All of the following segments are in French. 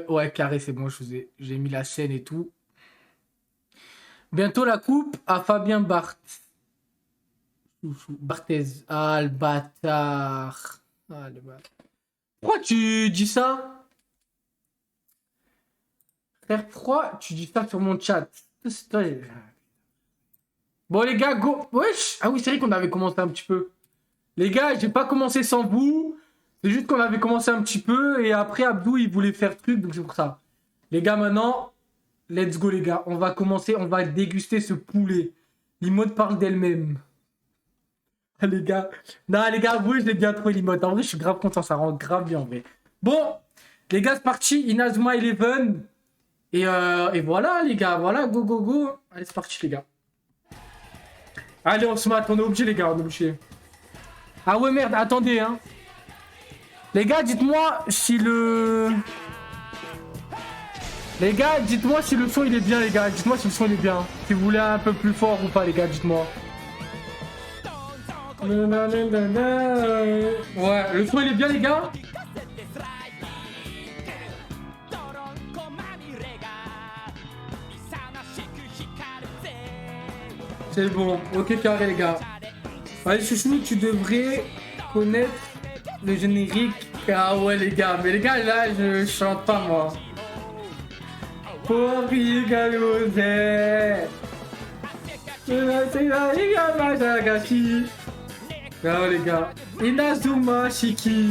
Ouais, carré, c'est bon, j'ai mis la chaîne et tout. Bientôt la coupe à Fabien Barthez. Ah, le bâtard. Ah, le bâtard. Pourquoi tu dis ça? Frère, pourquoi tu dis ça sur mon chat? Bon, les gars, go. Wesh. Ah oui, c'est vrai qu'on avait commencé un petit peu. Les gars, j'ai pas commencé sans vous. C'est juste qu'on avait commencé un petit peu. Et après, Abdou, il voulait faire truc. Donc c'est pour ça. Les gars, maintenant, let's go, les gars. On va commencer. On va déguster ce poulet. L'imote parle d'elle-même. Les gars. Non, les gars, vous, je l'ai bien trouvé, l'imote. En vrai, je suis grave content. Ça rend grave bien, en vrai. Bon, les gars, c'est parti. Inazuma Eleven. Et voilà, les gars. Voilà, go, go, go. Allez, c'est parti, les gars. Allez, on se mate, on est obligé, les gars, on est obligé. Ah ouais, merde, attendez, hein. Les gars, dites-moi si le... Les gars, dites-moi si le son, il est bien, les gars. Dites-moi si le son, il est bien. Si vous voulez un peu plus fort ou pas, les gars, dites-moi. Ouais, le son, il est bien, les gars. C'est bon, ok carré les gars. Allez chouchou, tu devrais connaître le générique. Ah ouais les gars, mais les gars là je chante pas moi. Pour rigoler. Ah ouais les gars. Inazuma Shiki.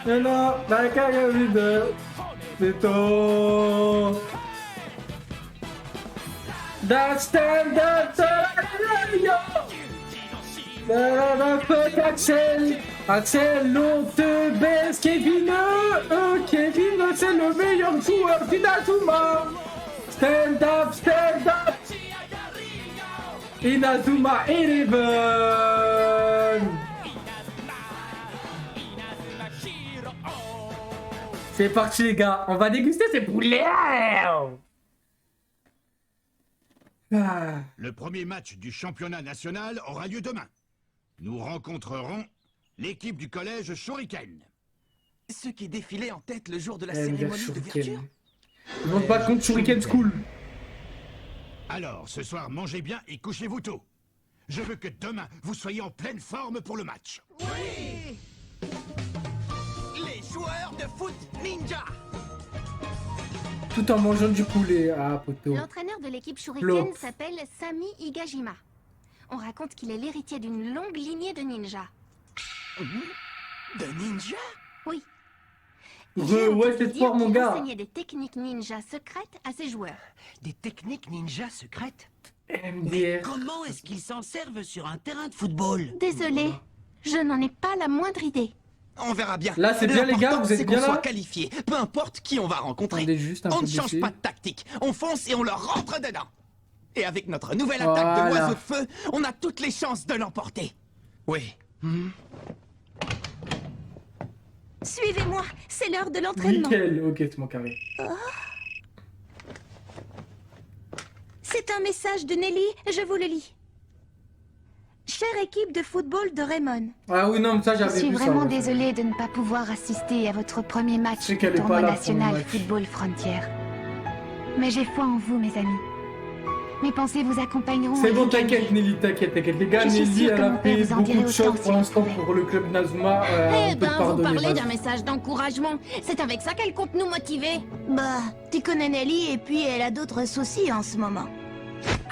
Non, la carrière de Beto. That stand up Axel, on te baisse, Kevin, c'est le meilleur joueur d'Inazuma. Stand up, Inazuma Eleven. C'est parti les gars, on va déguster ces poulets. Le premier match du championnat national aura lieu demain. Nous rencontrerons l'équipe du collège Shuriken. Ceux qui défilaient en tête le jour de la cérémonie d'ouverture. Ils vont se battre contre Shuriken School. Alors, ce soir, mangez bien et couchez-vous tôt. Je veux que demain, vous soyez en pleine forme pour le match. Oui! Les joueurs de foot ninja! Tout en mangeant du poulet, ah poteau. L'entraîneur de l'équipe Shuriken s'appelle Sami Higashima. On raconte qu'il est l'héritier d'une longue lignée de ninjas. De ninjas? Oui. Ouais, c'est fort mon gars. Il enseignait des techniques ninja secrètes à ses joueurs. Des techniques ninja secrètes? MDR. Comment est-ce qu'ils s'en servent sur un terrain de football? Désolé, je n'en ai pas la moindre idée. On verra bien. Là, c'est bien les gars, vous êtes bien là. Soit qualifié, peu importe qui on va rencontrer. On ne change pas de tactique. On fonce et on leur rentre dedans. Et avec notre nouvelle attaque de l'oiseau de feu, on a toutes les chances de l'emporter. Oui. Suivez-moi, c'est l'heure de l'entraînement. Nickel, ok, c'est mon carré. C'est un message de Nelly, je vous le lis. Chère équipe de football de Raymond. Ah oui, non, mais ça j'avais vu ça. Je suis vraiment désolée de ne pas pouvoir assister à votre premier match du tournoi national Football Frontier. Mais j'ai foi en vous, mes amis. Mes pensées vous accompagneront. C'est bon, t'inquiète, Nelly, t'inquiète. Les gars, Nelly, elle a fait beaucoup de choses pour l'instant pour le club Nazuma. Eh ben, vous parlez d'un message d'encouragement. C'est avec ça qu'elle compte nous motiver. Bah, tu connais Nelly et puis elle a d'autres soucis en ce moment.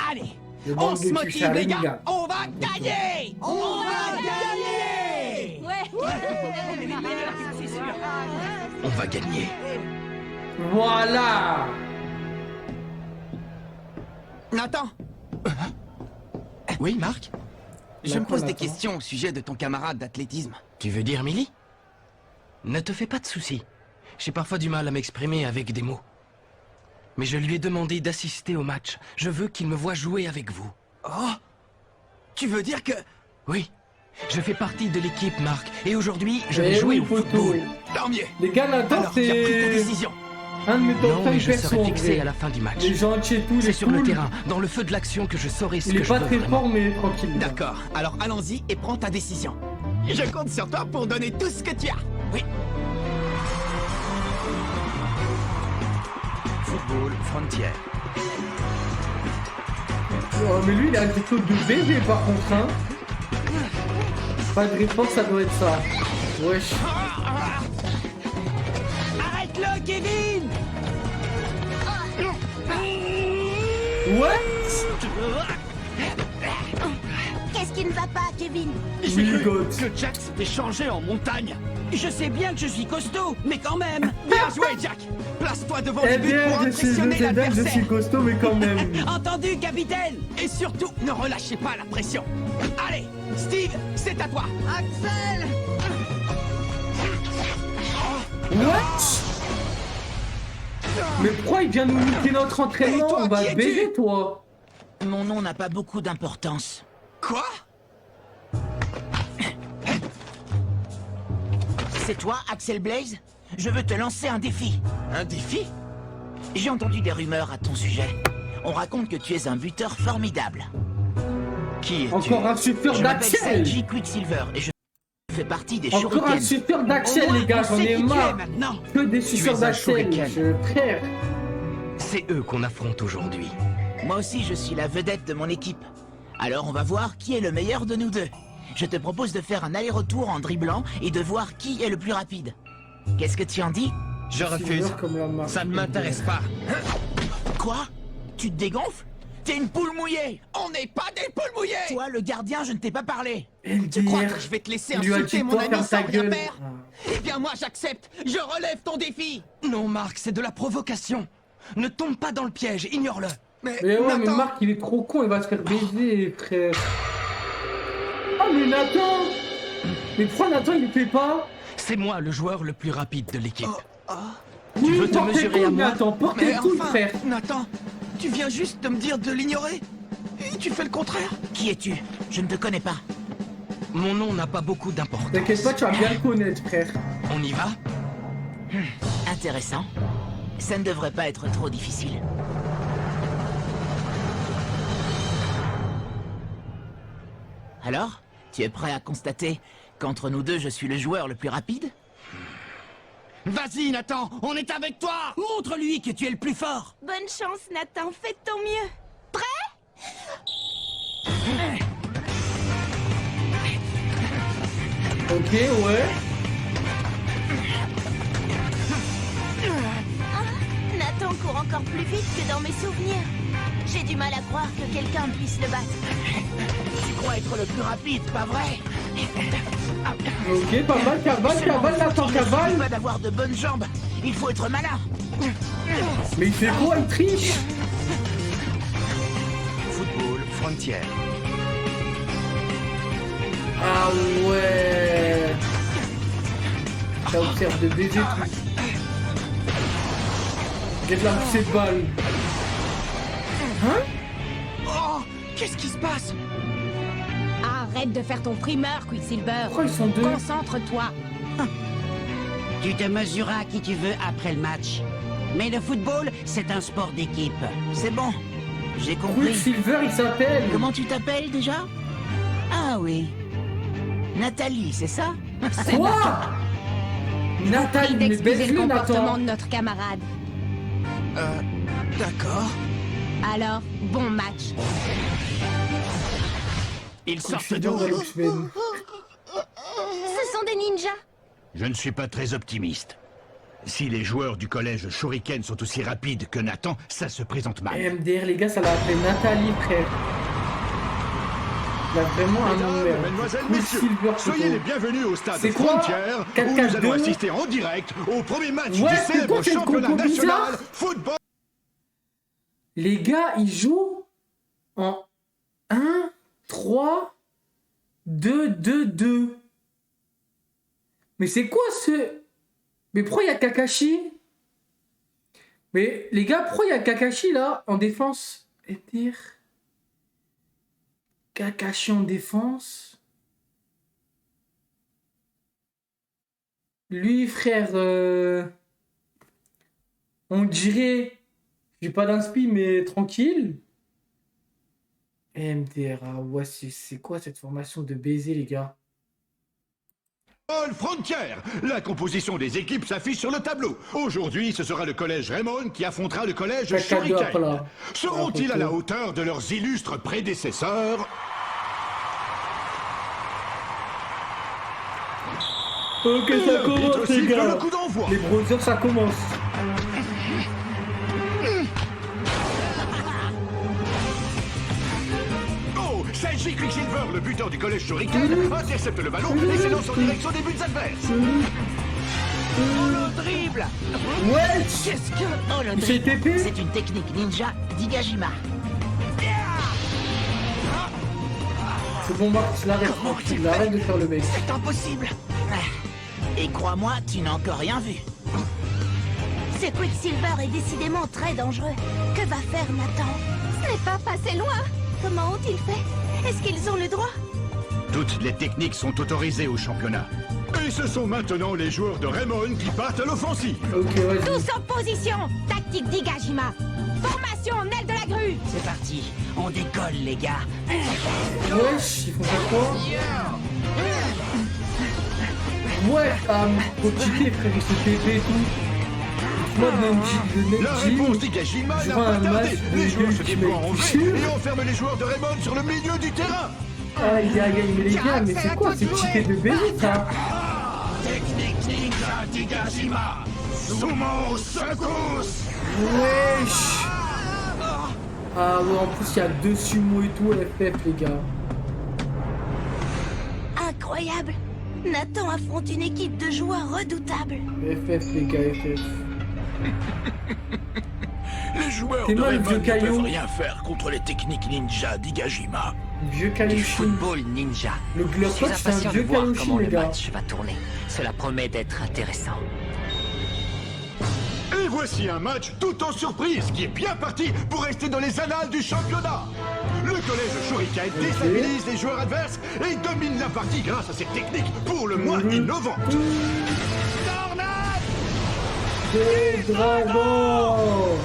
Allez, on se motive, les gars. On va gagner. On va gagner. On va gagner. Voilà. Nathan. Oui, Marc. Je me pose des questions au sujet de ton camarade d'athlétisme. Tu veux dire Millie? Ne te fais pas de soucis. J'ai parfois du mal à m'exprimer avec des mots. Mais je lui ai demandé d'assister au match. Je veux qu'il me voie jouer avec vous. Oh! Tu veux dire que... Oui. Je fais partie de l'équipe, Marc. Et aujourd'hui, je vais jouer au football. Tant mieux. Les gars, Nathan, c'est... Alors, tu as pris ta décision. Un de mes top 5 je serai fixé à la fin du match. Les gentils et tout, c'est sur le terrain, dans le feu de l'action que je saurai ce que je veux. Il est pas très fort, mais tranquille. D'accord, alors allons-y et prends ta décision. Je compte sur toi pour donner tout ce que tu as. Oui. Football Frontier. Oh, mais lui, il a un plutôt de bébé par contre, hein. Pas de réponse, ça doit être ça. Wesh. Arrête-le, Kevin! What? Qu'est-ce qui ne va pas, Kevin? J'ai cru God. que Jack s'était changé en montagne. Je sais bien que je suis costaud, mais quand même. Bien joué, Jack. Place-toi devant le Eh but bien, pour impressionner je l'adversaire. suis costaud, mais quand même. Entendu, capitaine. Et surtout, ne relâchez pas la pression. Allez, Steve, c'est à toi. Axel! What? Mais pourquoi il vient nous niquer notre entraînement? Et toi, On va qui te es-tu? baiser, toi. Mon nom n'a pas beaucoup d'importance. Quoi? C'est toi, Axel Blaze? Je veux te lancer un défi. Un défi? J'ai entendu des rumeurs à ton sujet. On raconte que tu es un buteur formidable. Qui es-tu? Encore un super Je m'appelle d'Axel. Seiji Quicksilver et je fais partie des Encore un Shurikens. super d'Axel, Au moins, les gars, on j'en sait ai qui tu es marre. maintenant. Que des super es un d'Axel, shuriken. frère. C'est eux qu'on affronte aujourd'hui. Moi aussi, je suis la vedette de mon équipe. Alors, on va voir qui est le meilleur de nous deux. Je te propose de faire un aller-retour en dribblant et de voir qui est le plus rapide. Qu'est-ce que tu en dis? Je refuse. Comme la marque. Ça ne m'intéresse pas. Quoi? Tu te dégonfles? T'es une poule mouillée! On n'est pas des poules mouillées! Toi, le gardien, je ne t'ai pas parlé. Tu crois que je vais te laisser Il lui a insulter dit mon toi ami faire sans ta rien gueule. faire? Eh bien, moi, j'accepte. Je relève ton défi. Non, Marc, c'est de la provocation. Ne tombe pas dans le piège, ignore-le. Mais ouais, mais Nathan, Marc, il est trop con, il va se faire baiser, frère. Ah, mais Nathan! Mais pourquoi Nathan, il le fait pas? C'est moi le joueur le plus rapide de l'équipe. Oui, veux te porte mesurer tes à couilles, moi? Nathan, porte mais tes couilles, enfin, frère. Nathan, tu viens juste de me dire de l'ignorer. Et tu fais le contraire. Qui es-tu? Je ne te connais pas. Mon nom n'a pas beaucoup d'importance. T'inquiète pas, tu vas bien le connaître, frère. On y va? Intéressant. Ça ne devrait pas être trop difficile. Alors, tu es prêt à constater qu'entre nous deux, je suis le joueur le plus rapide? Vas-y, Nathan, on est avec toi. Montre-lui que tu es le plus fort! Bonne chance, Nathan, fais de ton mieux. Ok, ouais. Nathan court encore plus vite que dans mes souvenirs. J'ai du mal à croire que quelqu'un puisse le battre. Tu crois être le plus rapide, pas vrai? Ok, pas mal, cavale, Nathan, Il cavale. suffit pas d'avoir de bonnes jambes. Il faut être malin. Mais il fait quoi, il triche? Football Frontier. Ah ouais. Ça observe de baiser tout. Regarde la poussée de balle. Hein? Oh, qu'est-ce qui se passe? Arrête de faire ton primeur, Quicksilver. Pourquoi ils sont deux? Concentre-toi. Tu te mesureras à qui tu veux après le match. Mais le football, c'est un sport d'équipe. C'est bon. J'ai compris. Quicksilver, il s'appelle. Comment tu t'appelles déjà? Ah oui. Nathalie, c'est ça? Quoi? Nathalie, mais D'excuser le baise-le, comportement Nathan. de notre camarade. D'accord. Alors, bon match. Ils sortent Quicksilver d'où? dans l'X-Men. Ce sont des ninjas. Je ne suis pas très optimiste. Si les joueurs du collège Shuriken sont aussi rapides que Nathan, ça se présente mal. MDR, les gars, ça l'a appelé Nathalie, frère. Il a vraiment un nom de Mesdames, merde. mesdemoiselles, messieurs, Quicksilver, soyez les bienvenus au stade C'est quoi? Frontier, où 4-4-2? nous allons assister en direct au premier match Ouais, du c'est célèbre quoi cette championnat compo national bizarre? football. Les gars, ils jouent en 1, 3, 2, 2, 2. Mais c'est quoi ce... Mais pourquoi il y a Kakashi? Mais les gars, pourquoi il y a Kakashi là en défense? Et dire Kakashi en défense. Lui, frère, on dirait, j'ai pas d'inspi, mais tranquille. MDR, ah ouais, c'est quoi cette formation de baiser, les gars? Frontière. La composition des équipes s'affiche sur le tableau. Aujourd'hui, ce sera le collège Raymond qui affrontera le collège Shuriken. Seront-ils à la hauteur de leurs illustres prédécesseurs? Ok, ça commence les gars. Les brothers, ça commence. Seiji Quicksilver, le buteur du collège Shuriken, intercepte le ballon et s'élance en direction des buts adverses. Oh, le dribble! Ouais! Qu'est-ce que... Oh, le Il s'est dribble, TP? c'est une technique ninja d'Higashima. C'est bon, Marc, il arrête de faire le mec. C'est impossible. Et crois-moi, tu n'as encore rien vu. Ce Quicksilver est décidément très dangereux. Que va faire Nathan? Ce n'est pas passé loin. Comment ont-ils fait? Est-ce qu'ils ont le droit? Toutes les techniques sont autorisées au championnat. Et ce sont maintenant les joueurs de Raymond qui partent à l'offensive. Ok, vas-y. Tous en position. Tactique d'Higashima. Formation en aile de la grue. C'est parti, on décolle les gars. Wesh, ils font faire quoi? Ouais, faut cheater frère, il se TP et tout. Moi de La réponse d'Higashima n'a pas tardé. Les joueurs se déploient en V et enferment les joueurs de Raymond sur le milieu du terrain. Aïe aïe aïe, mais les gars, mais c'est quoi? C'est cheaté de baiser ça? Technique ninja d'Higashima. Sumo secousse. Wesh. Ah ouais, en plus il y a 2 sumo et tout, FF les gars. Incroyable. Nathan affronte une équipe de joueurs redoutables. FF les gars, FF. Les joueurs de Raymond ne peuvent rien faire contre les techniques ninja d'Higashima. Vieux Kaioshin. Football ninja. Le Je Glock suis c'est un impatient de vieux voir Kaioshin comment les le gars. match va tourner. Cela promet d'être intéressant. Et voici un match tout en surprise qui est bien parti pour rester dans les annales du championnat. Le collège Shuriken déstabilise les joueurs adverses et domine la partie grâce à ses techniques pour le moins innovantes. Tornade! Des dragons!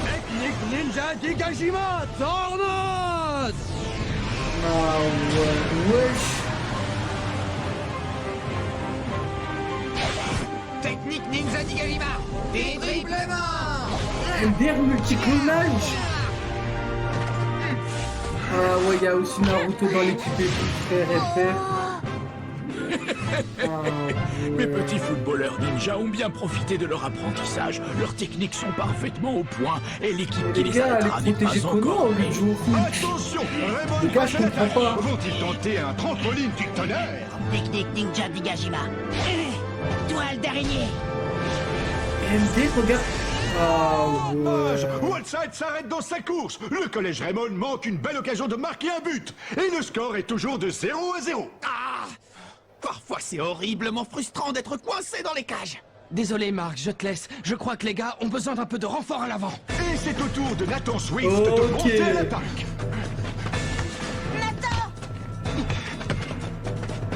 Technique ninja d'Higashima, Tornade! Ah ouais, wesh! Technique ninja d'Higashima, dédriblement. MDR multiclonage! Ah ouais, il y a aussi Naruto dans l'équipe et tout, frère FF. Ah, Mes petits footballeurs ninja ont bien profité de leur apprentissage. Leurs techniques sont parfaitement au point et l'équipe qui les arrêtera n'est pas encore lui joue au foot. Attention, Raymond Les gars, je comprends pas. Vont-ils tenter un trampoline du tonnerre? Technique ninja d'Higashima. Toile d'araignée. MD, regarde. Ah ouais. Wildside s'arrête dans sa course. Le collège Raymond manque une belle occasion de marquer un but. Et le score est toujours de 0-0. Ah! Parfois c'est horriblement frustrant d'être coincé dans les cages. Désolé Marc, je te laisse. Je crois que les gars ont besoin d'un peu de renfort à l'avant. Et c'est au tour de Nathan Swift de monter à l'attaque.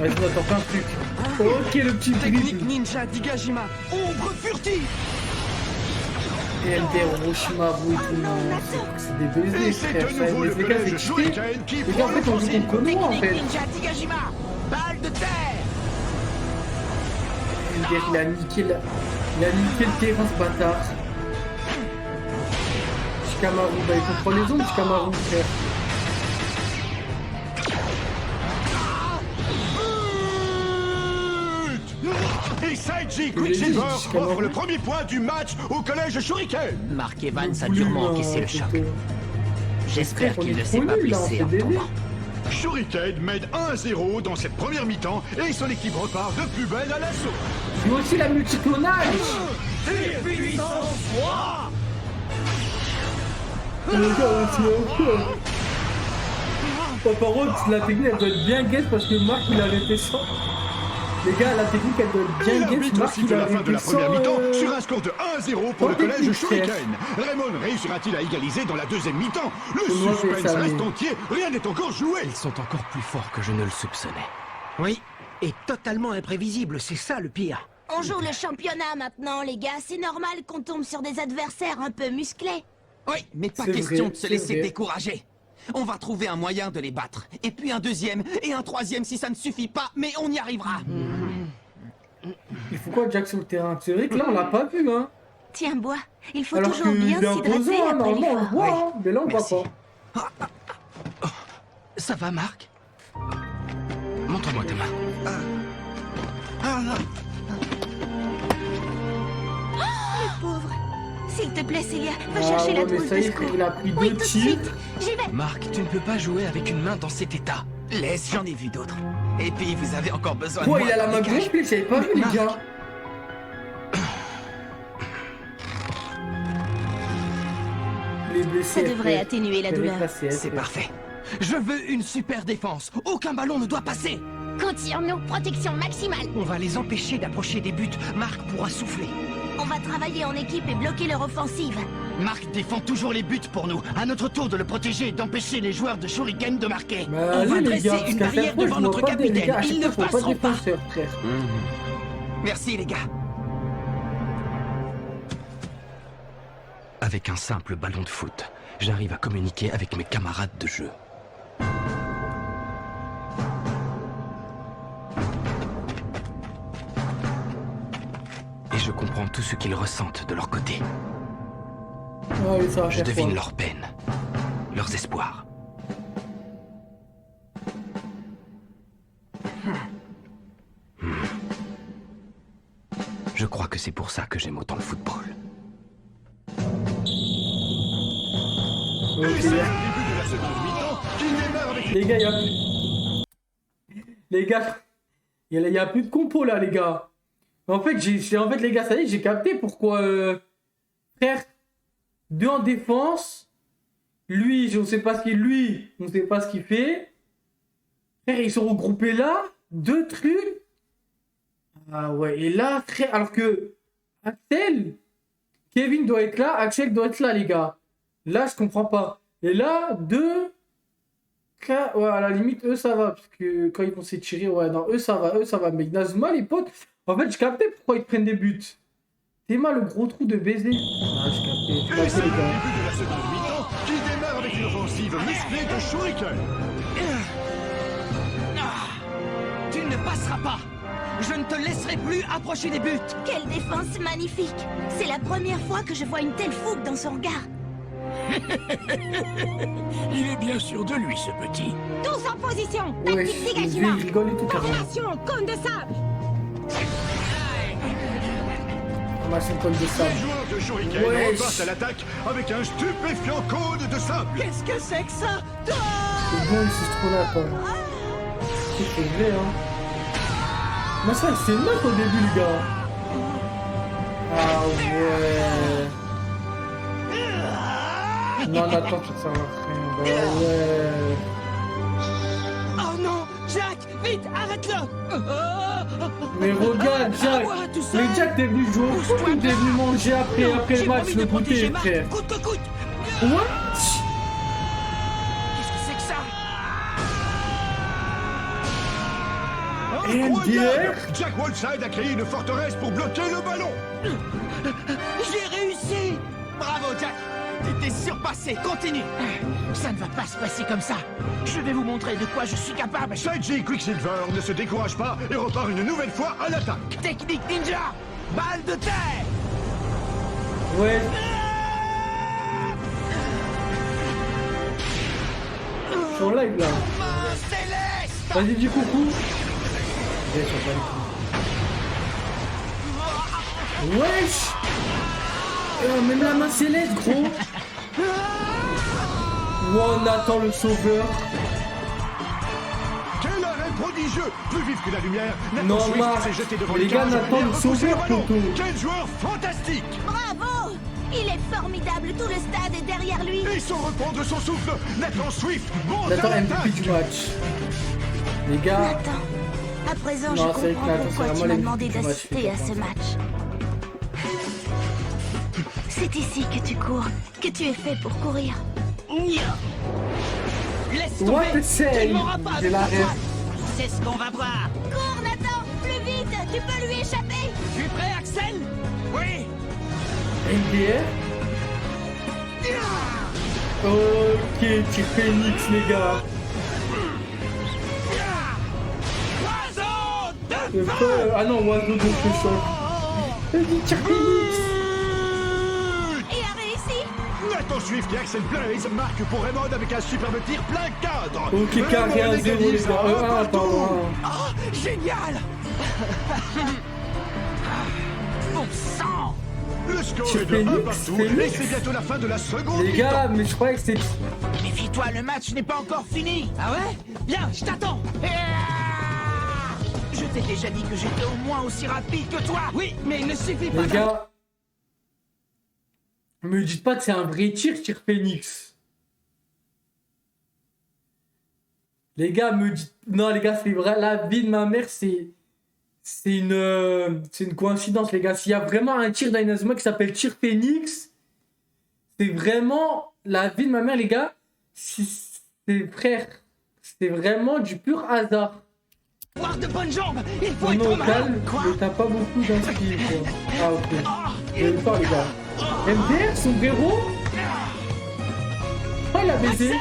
Vas-y, Nathan, fais un truc. Ok, le petit Technique dribble. ninja d'Higashima. Ombre furtive. Et MDR Orochimaru et tout, non, c'est des baisers, Et c'est frère. de nouveau le Les gars, collège c'est cheaté. Shuriken qui Les gars, prend en fait, on joue l'offensive. contre nous, en fait. Technique ninja d'Higashima. Balle de terre. MDR, il a niqué le terrain, ce bâtard. Shikamaru, bah il comprend les zones, Shikamaru, frère. Et Seiji Quicksilver offre le premier point du match au collège Shuriken. Marc Evans a durement encaissé le choc. J'espère qu'il ne s'est pas nul, là, on blessé fait en des tombant. Shuriken mène 1-0 dans cette première mi-temps et son équipe repart de plus belle à l'assaut. Il y a aussi la multiclonage. Les gars, c'est encore. Par contre, la technique elle doit être bien guette parce que Marc il a arrêté ça. Les gars, la technique elle doit être Et bien guette. l'arbitre Marc siffle il a la fin de arrêté la première ça. mi-temps sur un score de 1-0 pour le technique, collège frère. Shuriken. Raymond réussira-t-il à égaliser dans la deuxième mi-temps? Le Moi, je vais suspense ça, reste mais- entier, rien n'est encore joué. Ils sont encore plus forts que je ne le soupçonnais. Oui, et totalement imprévisible, c'est ça le pire. On joue le championnat maintenant, les gars. C'est normal qu'on tombe sur des adversaires un peu musclés. Oui, mais pas C'est question vrai, de se c'est laisser vrai. décourager. On va trouver un moyen de les battre. Et puis un deuxième, et un troisième si ça ne suffit pas, mais on y arrivera. Il faut quoi Jack sur le terrain? C'est vrai que là on l'a pas vu hein. Tiens, bois. Il faut Alors toujours bien s'hydrater après normalement on le l'effort. voit, hein, mais là on voit pas. Ça va, Marc? Montre-moi tes mains. Le pauvre. S'il te plaît, Célia, va chercher la trousse de secours. Il a pris Oui, deux tout de tirs. suite. J'y vais. Marc, tu ne peux pas jouer avec une main dans cet état. Laisse, j'en ai vu d'autres. Et puis vous avez encore besoin de Quoi, moi. il a la main Dégage. gonflée, j'avais pas vu les gars. Il est blessé. Ça devrait atténuer la douleur. C'est parfait. Je veux une super défense. Aucun ballon ne doit passer. Compte sur nous, protection maximale. On va les empêcher d'approcher des buts. Marc pourra souffler. On va travailler en équipe et bloquer leur offensive. Marc défend toujours les buts pour nous. À notre tour de le protéger et d'empêcher les joueurs de Shuriken de marquer. On va dresser une barrière devant notre capitaine. Ils ne passeront pas. Merci les gars. Avec un simple ballon de foot, j'arrive à communiquer avec mes camarades de jeu. Et je comprends tout ce qu'ils ressentent de leur côté. Je devine leurs peines, leurs espoirs. Je crois que c'est pour ça que j'aime autant le football. Les gars, il y a plus de compo là, les gars. En fait, les gars, ça y est, j'ai capté pourquoi. Frère, 2 en défense. Lui, on sait pas ce qu'il fait. Frère, ils sont regroupés là. 2 trucs. Ah ouais, et là, frère, alors que Axel, Kevin doit être là, Axel doit être là, les gars. Là, je comprends pas. Et là, 2. Ouais, à la limite, eux, ça va. Parce que quand ils vont s'étirer, ouais, non, eux, ça va. Mais Nazuma, les potes, en fait, je captais pourquoi ils prennent des buts. T'es mal, le gros trou de baiser. Ah, je captais, C'est le début de la seconde mi-temps qui démarre avec une offensive musclée de Shuriken. Tu ne passeras pas. Je ne te laisserai plus approcher des buts. Quelle défense magnifique. C'est la première fois que je vois une telle fougue dans son regard. Il est bien sûr de lui, ce petit. Tous en position. Ouais, Tactique il dégagement. rigole et tout, carrément. Formation cône de sable. Formation cône de sable. Les joueurs de Shuriken repartent à l'attaque avec un stupéfiant cône de sable. Qu'est-ce que c'est que ça? C'est bon, c'est trop là, quoi. C'est vrai, hein. Mais ça, c'est neuf au début, les gars. Ah ouais. Non, attends, ça va rien. Bah ouais. Oh non, Jack, vite, arrête-le. Mais regarde, Jack. Mais Jack, t'es venu jouer au foot ou t'es venu manger après le match, le goûter, frère? Coûte que coûte. What? Qu'est-ce que c'est que ça? Incroyable! Jack Walside a créé une forteresse pour bloquer le ballon. J'ai réussi. Bravo, Jack. T'étais surpassé. Continue. Ça ne va pas se passer comme ça. Je vais vous montrer de quoi je suis capable. Saiji Quicksilver ne se décourage pas et repart une nouvelle fois à l'attaque. Technique ninja. Balle de terre. Ouais. Je suis en live là. Main céleste. Vas-y, dis coucou. Wesh. Même la main céleste, gros. Wow, Nathan le sauveur. Quel arrêt prodigieux! Plus vif que la lumière, Nathan Non, Swift Marc. s'est jeté devant Les gars, cages Nathan et a le repoussé sauveur, le ballon. Toto. Quel joueur fantastique! Bravo. Il est formidable. Tout le stade est derrière lui. Et sans reprendre son souffle, Nathan Swift monte Nathan à MVP l'attaque. du match. Les gars. Nathan, à présent, Non, je c'est vrai que comprends Nathan, pourquoi c'est tu vraiment m'as demandé l'MVP du match, d'assister à je ce comprends. match. C'est ici que tu cours, que tu es fait pour courir. Laisse What tomber. the say? Tu n'auras pas J'ai avec la la rêve. toile. C'est ce qu'on va voir. Cours, Nathan, plus vite. Tu peux lui échapper. Tu es prêt, Axel? Oui. NDR. Ok, Tir Phoenix, les gars. Ah non, oiseau de feu choc. Vas-y, Tir Phoenix. Il a réussi. Nathan Swift et Axel Blaze marquent pour Raymond avec un superbe tir plein cadre. Ok, carré 1-0, les gars. 1 pardon. Oh, génial. Bon sang. Le score est de 1 partout et c'est bientôt la fin de la seconde. Les gars, mais je croyais que c'était... Méfie-toi, le match n'est pas encore fini. Ah ouais? Viens, je t'attends. Je t'ai déjà dit que j'étais au moins aussi rapide que toi. Oui, mais il ne suffit pas. Les gars, me dites pas que c'est un vrai tir Phoenix. Les gars, me dites... Non, les gars, c'est vrai, la vie de ma mère, c'est une coïncidence, les gars. S'il y a vraiment un tir d'Inazuma qui s'appelle Tir Phoenix, c'est vraiment la vie de ma mère, les gars. C'est frère, c'est vraiment du pur hasard. Avoir de bonnes jambes, il faut On est être au malin. calme, mais t'as pas beaucoup d'inscrits, quoi. Ah, ok. Je vais pas, les gars. MDR, son verrou. Oh, il a baisé.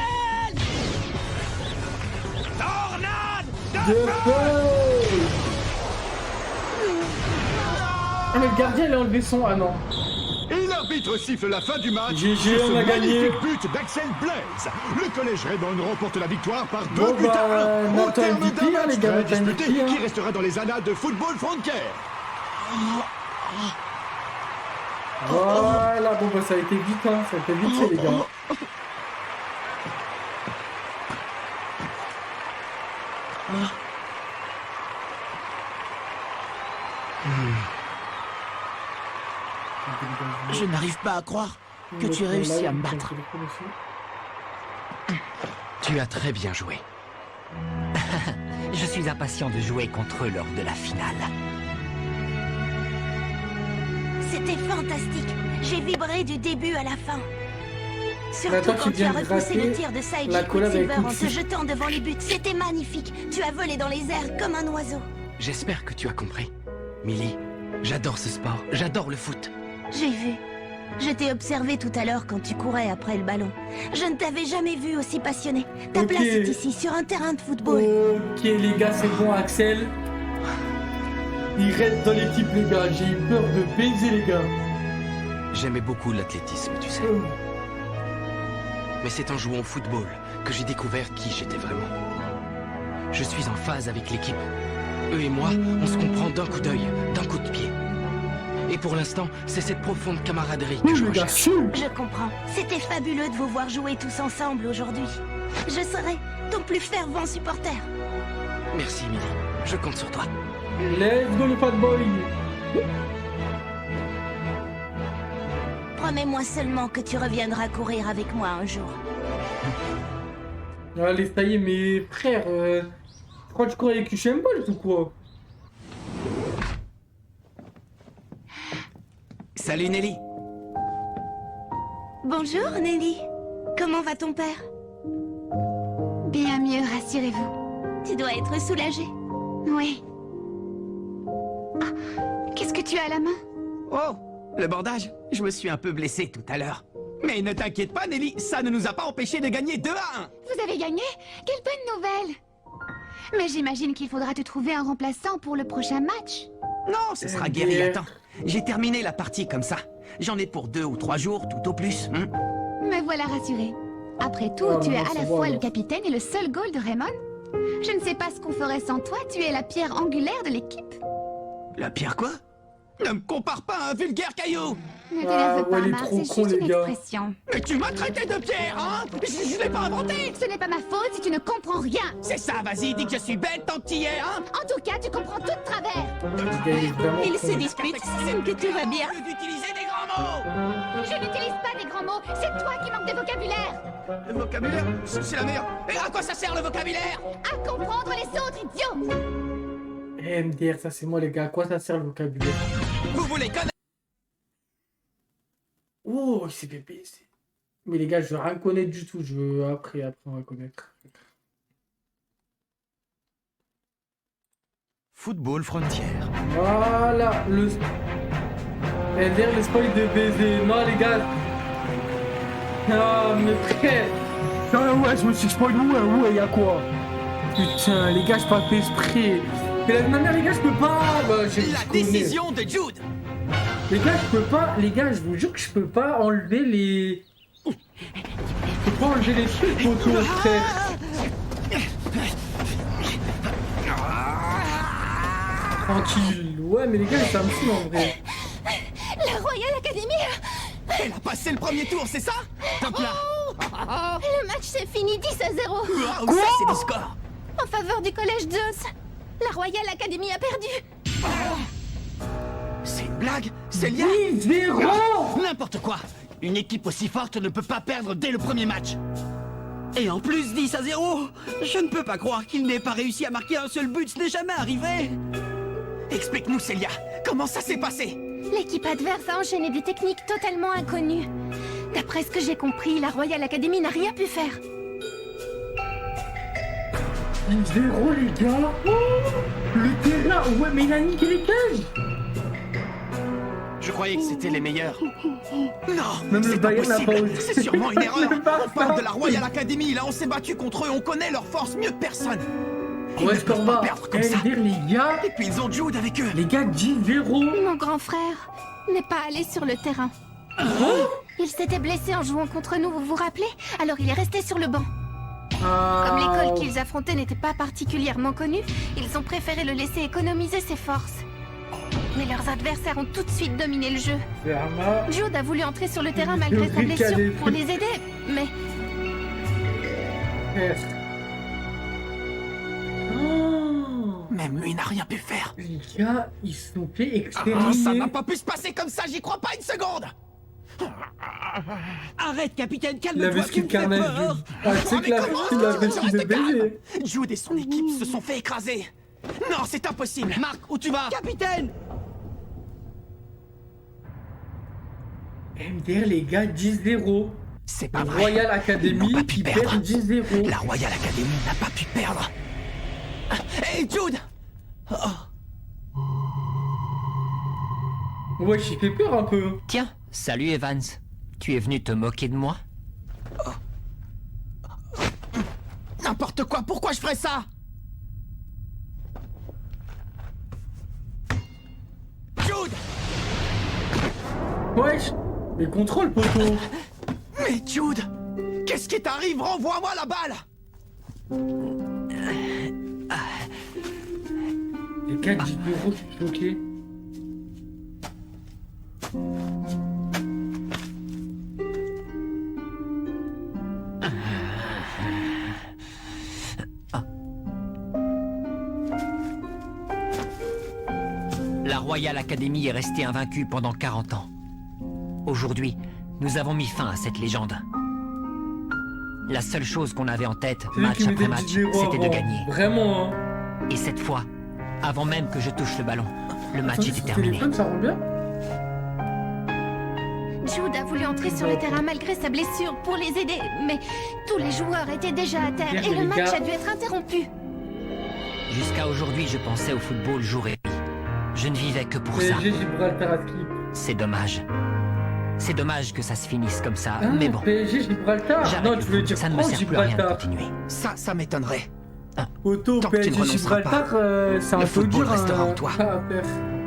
Tornade De feu. Ah, mais le gardien, il a enlevé son... Ah non. Et l'arbitre siffle la fin du match. GG, sur ce on a gagné. magnifique but d'Axel Blaze. Le collège Raymond remporte la victoire par 2 Bon, buts à 1 au Nathan terme MVP, d'un les match gars, très Nathan disputé MVP, qui restera dans les annales de Football Frontier. Voilà, bon, bah ça a été vite, hein. Ça a été vite, les gars. Je n'arrive pas à croire que tu aies réussi à me battre. Tu as très bien joué. Je suis impatient de jouer contre eux lors de la finale. C'était fantastique. J'ai vibré du début à la fin. Surtout Attends, quand tu as viens de repoussé le rater tir de Saiji la collab avec Quicksilver en te Quicksilver. jetant devant les buts. C'était magnifique. Tu as volé dans les airs comme un oiseau. J'espère que tu as compris. Millie, j'adore ce sport, j'adore le foot. J'ai vu. Je t'ai observé tout à l'heure quand tu courais après le ballon. Je ne t'avais jamais vu aussi passionné. Ta Ok. place est ici, sur un terrain de football. Ok, les gars, c'est bon, Axel. Il reste dans l'équipe, les gars. J'ai eu peur de baiser, les gars. J'aimais beaucoup l'athlétisme, tu sais. Mais c'est en jouant au football que j'ai découvert qui j'étais vraiment. Je suis en phase avec l'équipe. Eux et moi, on se comprend d'un coup d'œil, d'un coup de pied. Et pour l'instant, c'est cette profonde camaraderie que je recherche. Je comprends. C'était fabuleux de vous voir jouer tous ensemble aujourd'hui. Je serai ton plus fervent supporter. Merci, Millie. Je compte sur toi. Let's go, le fat boy. Promets-moi seulement que tu reviendras courir avec moi un jour. Allez, ça y est, mes frères. Je crois que tu cours avec Usain Bolt ou quoi? Salut Nelly. Bonjour Nelly. Comment va ton père? Bien mieux, rassurez-vous. Tu dois être soulagée. Oui. Ah, qu'est-ce que tu as à la main? Oh, le bandage. Je me suis un peu blessé tout à l'heure. Mais ne t'inquiète pas Nelly, ça ne nous a pas empêché de gagner 2-1. Vous avez gagné? Quelle bonne nouvelle! Mais j'imagine qu'il faudra te trouver un remplaçant pour le prochain match. Non, ce sera guéri à temps. J'ai terminé la partie comme ça. J'en ai pour 2 ou 3 jours, tout au plus. Me voilà rassuré. Après tout, tu es à la fois le capitaine et le seul goal de Raymond. Je ne sais pas ce qu'on ferait sans toi, tu es la pierre angulaire de l'équipe. La pierre quoi? Ne me compare pas à un vulgaire caillou. Ne t'énerve pas, il est Marc, trop c'est con, juste les une gars. expression. Mais tu m'as traité de pierre, hein? Je l'ai pas inventé. Ce n'est pas ma faute si tu ne comprends rien. C'est ça, vas-y, dis que je suis bête tant que t'y es, hein? En tout cas, tu comprends tout de travers. Ils se disputent, signe que tout va bien. D'utiliser des grands mots. Je n'utilise pas des grands mots, c'est toi qui manques de vocabulaire. Le vocabulaire, c'est la meilleure. Et à quoi ça sert le vocabulaire? À comprendre les autres, idiot. MDR, ça c'est moi, les gars. À quoi ça sert le vocabulaire? Vous voulez connaître? Oh, il s'est fait baisser. Mais les gars, je veux rien connaître du tout. Je veux après on va connaître. Football Frontière. Voilà, MDR, le spoil de baiser. Non, les gars. Ah, mais frère. Ah ouais, je me suis spoilé. Ouais, y'a quoi? Putain, les gars, je pas fait exprès. Mais la manière, les gars, je peux pas. Bah, la décision de Jude. Les gars, je peux pas. Les gars, je vous jure que je peux pas enlever les. Je peux pas enlever les trucs autour, frère. Tranquille. Ouais, mais les gars, ça me saoule en vrai. La Royal Academy. Elle a passé le premier tour, c'est ça? Top là. Le match s'est fini 10-0. Wow, ça c'est du score. En faveur du collège Zeus. La Royal Academy a perdu. C'est une blague? C'est lié? 10-0. N'importe quoi. Une équipe aussi forte ne peut pas perdre dès le premier match. Et en plus 10-0. Je ne peux pas croire qu'il n'ait pas réussi à marquer un seul but, ce n'est jamais arrivé. Explique-nous, Célia, comment ça s'est passé? L'équipe adverse a enchaîné des techniques totalement inconnues. D'après ce que j'ai compris, la Royal Academy n'a rien pu faire. 10-0 les gars. Oh, le terrain. Ouais, mais il a niqué les cages. Je croyais que c'était les meilleurs. Non, même le Bayern n'a pas osé. C'est sûrement une erreur. On parle de la Royal Academy, là on s'est battu contre eux, on connaît leur force mieux que personne. Ouais, je peux pas perdre comme ça. Les gars. Et puis ils ont Jude avec eux. Les gars, 10-0. Mon grand frère n'est pas allé sur le terrain. Il s'était blessé en jouant contre nous, vous vous rappelez? Alors il est resté sur le banc. Comme l'école qu'ils affrontaient n'était pas particulièrement connue, ils ont préféré le laisser économiser ses forces. Mais leurs adversaires ont tout de suite dominé le jeu. Jude a voulu entrer sur le terrain malgré sa blessure pour les aider, mais... Même lui n'a rien pu faire. Les gars, ils se sont fait exterminer. Ça n'a pas pu se passer comme ça, j'y crois pas une seconde. Arrête, capitaine, La calme-toi, vesquille tu me fais carnage. peur. Ah, tu sais que la vesquille de bébé. Jude et son équipe se sont fait écraser. Non, c'est impossible. Marc, où tu vas? Capitaine! MDR, les gars, 10-0. C'est pas vrai. Royal Academy qui perd 10-0. La Royal Academy n'a pas pu perdre. Hey, Jude! Ouais, j'ai fait peur un peu. Tiens, salut Evans. Tu es venu te moquer de moi? N'importe quoi, pourquoi je ferais ça? Jude! Wesh, mais contrôle, poteau. Mais Jude! Qu'est-ce qui t'arrive? Renvoie-moi la balle! Les gars, 10-0, je suis choqué. La Royal Academy est restée invaincue pendant 40 ans. Aujourd'hui, nous avons mis fin à cette légende. La seule chose qu'on avait en tête, match après match, c'était de gagner. Vraiment, hein. Et cette fois, avant même que je touche le ballon, le match était terminé. Ça rend bien. Jude a voulu entrer sur le terrain malgré sa blessure pour les aider, mais tous les joueurs étaient déjà à terre et le match a dû être interrompu. Jusqu'à aujourd'hui, je pensais au football jour et nuit. Je ne vivais que pour ça. C'est dommage. C'est dommage que ça se finisse comme ça, mais bon. PSG Gibraltar. Non, tu veux dire ça ne me sert plus à rien de continuer. Ça m'étonnerait. Auto PSG Gibraltar, c'est un peu dur en toi.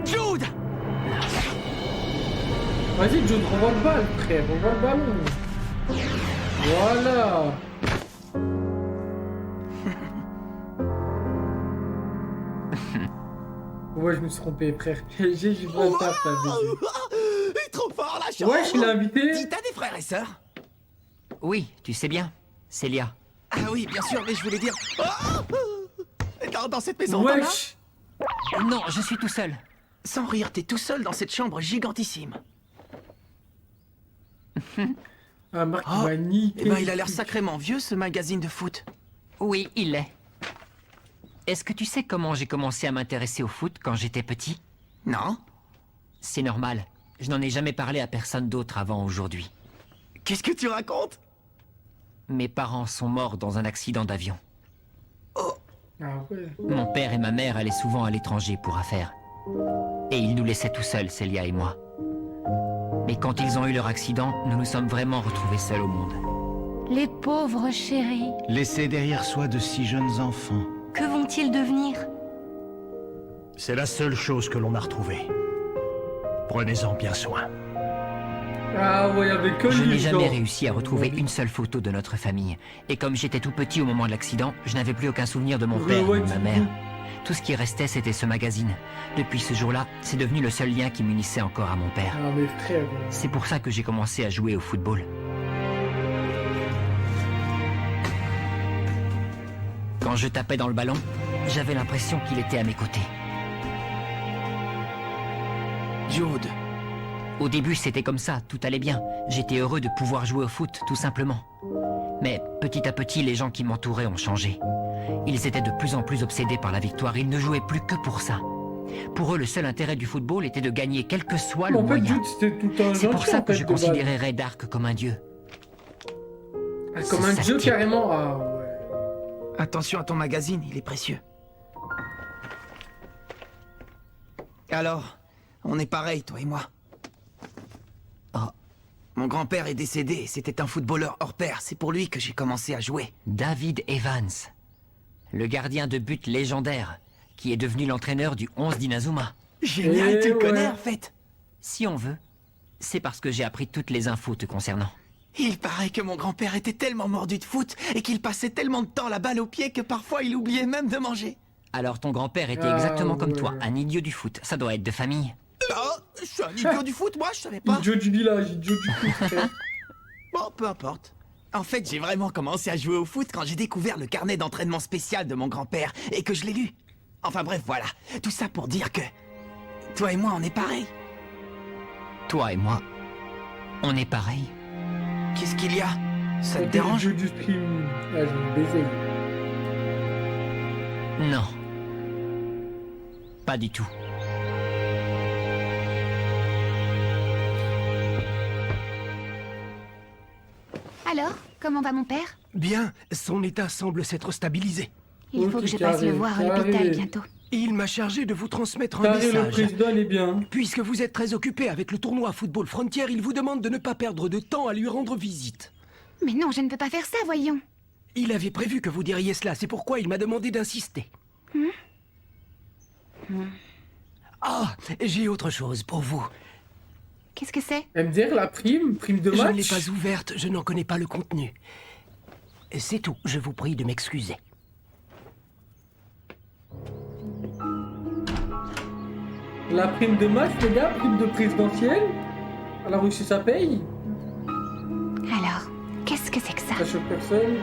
Jude! Vas-y, Jude, renvoie le ballon, frère, renvoie le ballon. Voilà. Ouais, je me suis trompé, frère. PSG Gibraltar, t'as vu. Il est trop fort, la chance. Ouais, je l'ai invité. Dis, t'as des frères et sœurs? Oui, tu sais bien, Célia. Ah oui, bien sûr, mais je voulais dire... Dans cette maison, wesh. Non, je suis tout seul. Sans rire, t'es tout seul dans cette chambre gigantissime. Ah, Marc, magnifique. Eh ben, il a l'air sacrément vieux, ce magazine de foot. Oui, il l'est. Est-ce que tu sais comment j'ai commencé à m'intéresser au foot quand j'étais petit? Non. C'est normal. Je n'en ai jamais parlé à personne d'autre avant aujourd'hui. Qu'est-ce que tu racontes? Mes parents sont morts dans un accident d'avion. Oh. Ah ouais. Mon père et ma mère allaient souvent à l'étranger pour affaires. Et ils nous laissaient tout seuls, Célia et moi. Mais quand ils ont eu leur accident, nous nous sommes vraiment retrouvés seuls au monde. Les pauvres chéris. Laissés derrière soi de si jeunes enfants. Que vont-ils devenir? C'est la seule chose que l'on a retrouvée. Prenez-en bien soin. Ah ouais, avec que Je lui, n'ai jamais genre. réussi à retrouver une seule photo de notre famille. Et comme j'étais tout petit au moment de l'accident, je n'avais plus aucun souvenir de mon père ou de ma mère. Tout ce qui restait, c'était ce magazine. Depuis ce jour-là, c'est devenu le seul lien qui m'unissait encore à mon père. Ah mais frère. C'est pour ça que j'ai commencé à jouer au football. Quand je tapais dans le ballon, j'avais l'impression qu'il était à mes côtés. Jude. Au début, c'était comme ça, tout allait bien. J'étais heureux de pouvoir jouer au foot, tout simplement. Mais petit à petit, les gens qui m'entouraient ont changé. Ils étaient de plus en plus obsédés par la victoire, ils ne jouaient plus que pour ça. Pour eux, le seul intérêt du football était de gagner quel que soit le moyen. C'est pour ça que je considérais Ray Dark comme un dieu. Ah, comme un dieu carrément. Ah ouais. Attention à ton magazine, il est précieux. Alors, on est pareil, toi et moi. Oh. Mon grand-père est décédé et c'était un footballeur hors pair. C'est pour lui que j'ai commencé à jouer. David Evans, le gardien de but légendaire, qui est devenu l'entraîneur du 11 d'Inazuma. Génial, tu le connais en fait. Si on veut, c'est parce que j'ai appris toutes les infos te concernant. Il paraît que mon grand-père était tellement mordu de foot et qu'il passait tellement de temps la balle au pied que parfois il oubliait même de manger. Alors ton grand-père était exactement comme toi, un idiot du foot. Ça doit être de famille. Non, je suis un idiot du foot, moi, je savais pas. Idiot du village, idiot du foot. Bon, peu importe. En fait, j'ai vraiment commencé à jouer au foot quand j'ai découvert le carnet d'entraînement spécial de mon grand-père et que je l'ai lu. Enfin bref, voilà. Tout ça pour dire que... toi et moi, on est pareils. Toi et moi, on est pareils. Qu'est-ce qu'il y a? Ça te dérange? Le jeu du stream. Ah, je vais me baiser. Non. Pas du tout. Alors, comment va mon père? Bien, son état semble s'être stabilisé. Il faut que je passe le voir à l'hôpital bientôt. Il m'a chargé de vous transmettre un Carré, message. le président est bien. Puisque vous êtes très occupé avec le tournoi Football Frontier, il vous demande de ne pas perdre de temps à lui rendre visite. Mais non, je ne peux pas faire ça, voyons. Il avait prévu que vous diriez cela, c'est pourquoi il m'a demandé d'insister. Ah, j'ai autre chose pour vous. Qu'est-ce que c'est? MDR, la prime de match. Je ne l'ai pas ouverte, je n'en connais pas le contenu. C'est tout, je vous prie de m'excuser. La prime de match, les gars, prime de présidentielle. À la Russie, ça paye. Alors, qu'est-ce que c'est que ça? Ça choque personne.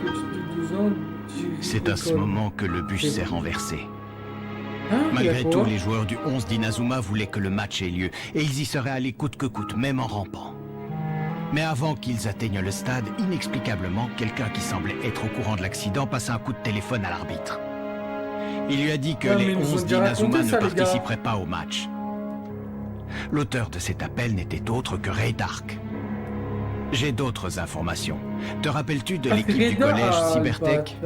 Une petite de 12 ans. C'est à ce moment que le bus s'est renversé. Hein, Malgré tout, les joueurs du 11 d'Inazuma voulaient que le match ait lieu, et ils y seraient allés coûte que coûte, même en rampant. Mais avant qu'ils atteignent le stade, inexplicablement, quelqu'un qui semblait être au courant de l'accident passa un coup de téléphone à l'arbitre. Il lui a dit que les 11 d'Inazuma ne participeraient pas au match. L'auteur de cet appel n'était autre que Ray Dark. J'ai d'autres informations. Te rappelles-tu de l'équipe du collège Cybertech?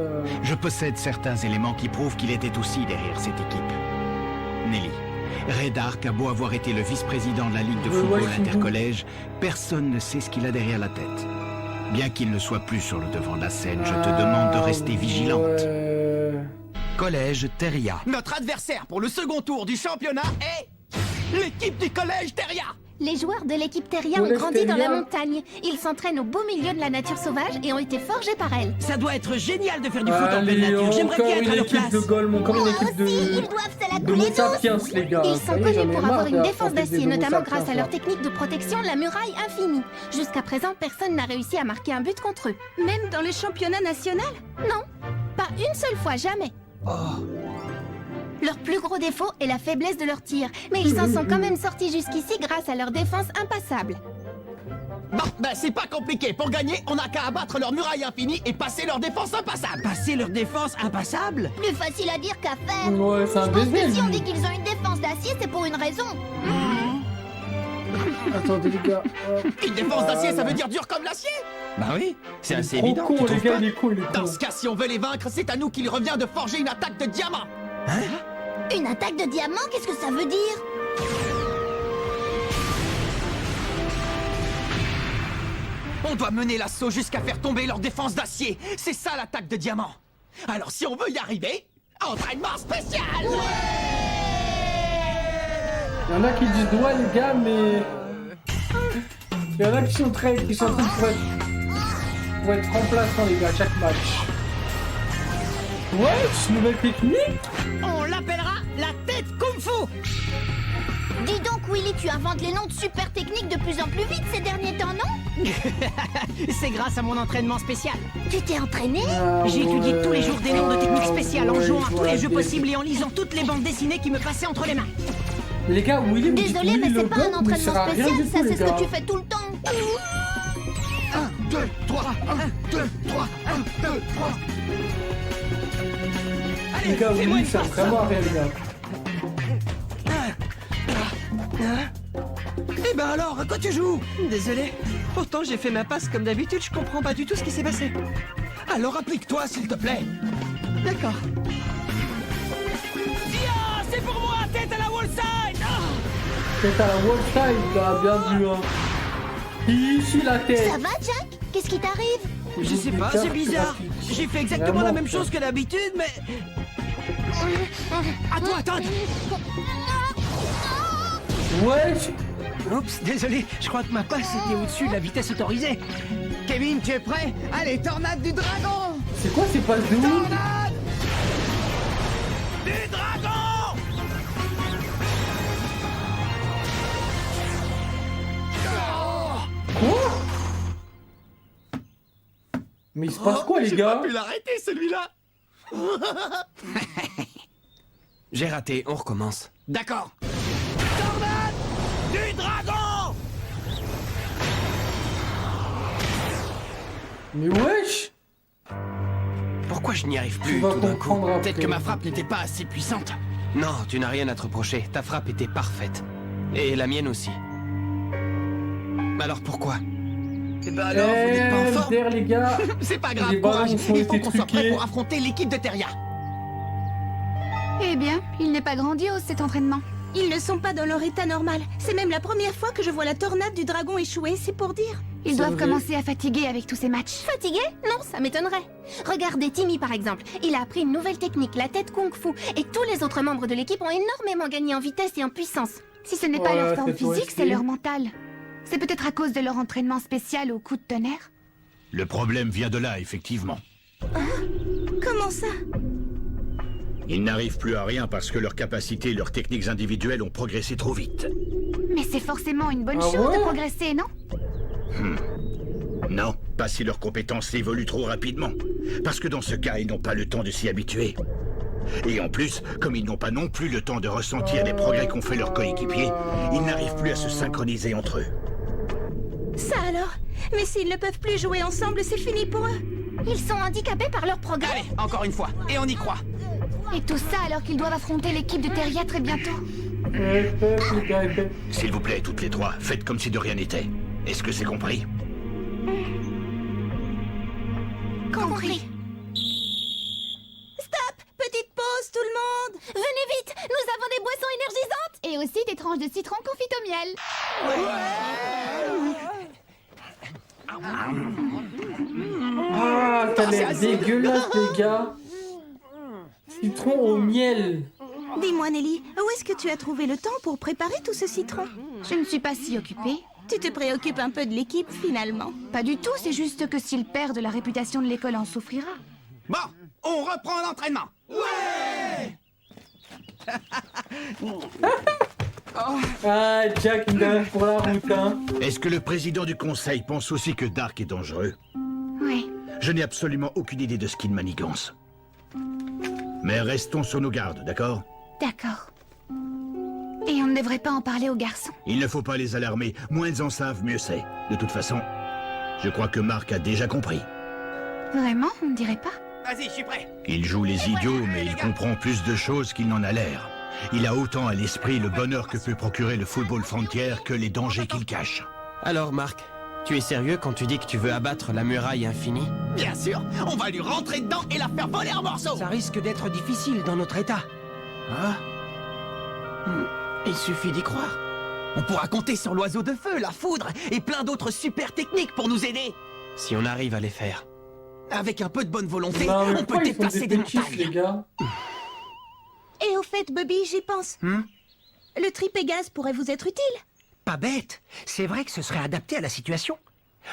Je possède certains éléments qui prouvent qu'il était aussi derrière cette équipe. Nelly, Ray Dark a beau avoir été le vice-président de la Ligue de football intercollège, personne ne sait ce qu'il a derrière la tête. Bien qu'il ne soit plus sur le devant de la scène, je te demande de rester vigilante. Collège Teria. Notre adversaire pour le second tour du championnat est... l'équipe du collège Teria. Les joueurs de l'équipe Teria ont grandi dans la montagne. Ils s'entraînent au beau milieu de la nature sauvage et ont été forgés par elle. Ça doit être génial de faire du foot en pleine nature. J'aimerais bien être à leur place. De Golem, encore une équipe de... Ils doivent se la couler douce. Les gars. Ils sont connus pour avoir une défense d'acier, notamment grâce à leur technique de protection, la muraille infinie. Jusqu'à présent, personne n'a réussi à marquer un but contre eux. Même dans le championnat national? Non, pas une seule fois, jamais. Leur plus gros défaut est la faiblesse de leur tir, mais ils s'en sont quand même sortis jusqu'ici grâce à leur défense impassable. Bon, ben c'est pas compliqué. Pour gagner, on n'a qu'à abattre leur muraille infinie et passer leur défense impassable. Passer leur défense impassable? Plus facile à dire qu'à faire. Ouais, c'est un Je pense baiser, que si on lui. dit qu'ils ont une défense d'acier, c'est pour une raison. Attendez, les gars. Une défense d'acier, ça veut dire dur comme l'acier? Bah oui, c'est assez évident. Con, tu les trouves gars, pas? il est con, il est con. Dans ce cas, si on veut les vaincre, c'est à nous qu'il revient de forger une attaque de diamant. Une attaque de diamant, qu'est-ce que ça veut dire? On doit mener l'assaut jusqu'à faire tomber leur défense d'acier. C'est ça l'attaque de diamant. Alors si on veut y arriver, entraînement spécial. Il y en a qui disent ouais les gars, mais il y en a qui sont très pour être remplaçants les gars à chaque match. Ouais, c'est une nouvelle technique. On l'appellera la tête kung-fu. Dis donc, Willy, tu inventes les noms de super techniques de plus en plus vite ces derniers temps, non? C'est grâce à mon entraînement spécial. Tu t'es entraîné? J'ai étudié tous les jours des noms de techniques spéciales en jouant à tous les jeux possibles et en lisant toutes les bandes dessinées qui me passaient entre les mains. Les gars, Willy, désolé, mais c'est pas un entraînement spécial, ça c'est ce que tu fais tout le temps. 1, 2, 3, 1, 2, 3, 1, 2, 3. Les gars, Willy, ça sert vraiment à rien, les gars. Eh ben alors, à quoi tu joues? Désolé. Pourtant, j'ai fait ma passe comme d'habitude, je comprends pas du tout ce qui s'est passé. Alors applique-toi, s'il te plaît. D'accord. Tiens, c'est pour moi, tête à la wall side. Tête à la wall side, là, bien vu, hein. Ici, la tête. Ça va, Jack? Qu'est-ce qui t'arrive? Je sais pas, c'est bizarre. J'ai fait exactement la même chose que d'habitude, mais... À toi, Todd. Ouais. Oups, désolé, je crois que ma passe était au-dessus de la vitesse autorisée. Kevin, tu es prêt? Allez, tornade du dragon! C'est quoi ces passes de ouf? Tornade du dragon! Quoi? Mais il se passe quoi, les gars? J'ai pas pu l'arrêter, celui-là. J'ai raté, on recommence. D'accord. Tornade du dragon! Mais wesh! Pourquoi je n'y arrive plus tout d'un coup? Peut-être que ma frappe n'était pas assez puissante. Non, tu n'as rien à te reprocher. Ta frappe était parfaite. Et la mienne aussi. Alors pourquoi? Eh ben alors, vous n'êtes pas en forme? Les gars. C'est pas grave, courage. Il faut qu'on soit prêt pour affronter l'équipe de Teria. Eh bien, il n'est pas grandiose cet entraînement. Ils ne sont pas dans leur état normal. C'est même la première fois que je vois la tornade du dragon échouer, c'est pour dire. Ils doivent commencer à fatiguer avec tous ces matchs. Fatigué? Non, ça m'étonnerait. Regardez Timmy par exemple. Il a appris une nouvelle technique, la tête kung-fu. Et tous les autres membres de l'équipe ont énormément gagné en vitesse et en puissance. Si ce n'est pas leur forme physique, c'est leur mental. C'est peut-être à cause de leur entraînement spécial au coup de tonnerre. Le problème vient de là, effectivement. Comment ça? Ils n'arrivent plus à rien parce que leurs capacités et leurs techniques individuelles ont progressé trop vite. Mais c'est forcément une bonne chose de progresser, non? Non, pas si leurs compétences évoluent trop rapidement. Parce que dans ce cas, ils n'ont pas le temps de s'y habituer. Et en plus, comme ils n'ont pas non plus le temps de ressentir les progrès qu'ont fait leurs coéquipiers, ils n'arrivent plus à se synchroniser entre eux. Ça alors? Mais s'ils ne peuvent plus jouer ensemble, c'est fini pour eux. Ils sont handicapés par leur progrès. Allez, encore une fois, et on y croit. Et tout ça alors qu'ils doivent affronter l'équipe de Teria très bientôt. S'il vous plaît, toutes les trois, faites comme si de rien n'était. Est-ce que c'est compris? Compris. Stop! Petite pause, tout le monde! Venez vite! Nous avons des boissons énergisantes! Et aussi des tranches de citron confites au miel. Ah, t'as l'air dégueulasse, les gars. Citron au miel. Dis-moi, Nelly, où est-ce que tu as trouvé le temps pour préparer tout ce citron? Je ne suis pas si occupée. Tu te préoccupes un peu de l'équipe, finalement. Pas du tout, c'est juste que s'il perd, la réputation de l'école en souffrira. Bon, on reprend l'entraînement. Ouais! Ah, Jack, il arrive pour la route, hein. Est-ce que le président du conseil pense aussi que Dark est dangereux? Oui. Je n'ai absolument aucune idée de ce qu'il manigance. Mais restons sur nos gardes, d'accord? D'accord. Et on ne devrait pas en parler aux garçons. Il ne faut pas les alarmer. Moins ils en savent, mieux c'est. De toute façon, je crois que Mark a déjà compris. Vraiment? On ne dirait pas? Vas-y, je suis prêt. Il joue les idiots, mais il comprend plus de choses qu'il n'en a l'air. Il a autant à l'esprit le bonheur que peut procurer le football frontier que les dangers qu'il cache. Alors, Mark, tu es sérieux quand tu dis que tu veux abattre la muraille infinie? Bien sûr. On va lui rentrer dedans et la faire voler en morceaux. Ça risque d'être difficile dans notre état. Ah? Il suffit d'y croire. On pourra compter sur l'oiseau de feu, la foudre et plein d'autres super techniques pour nous aider. Si on arrive à les faire. Avec un peu de bonne volonté, Non, mais on peut pourquoi ils font déplacer des des péquisses, montagnes. les gars? Et au fait, Bobby, j'y pense. Le tripégase pourrait vous être utile. Pas bête. C'est vrai que ce serait adapté à la situation.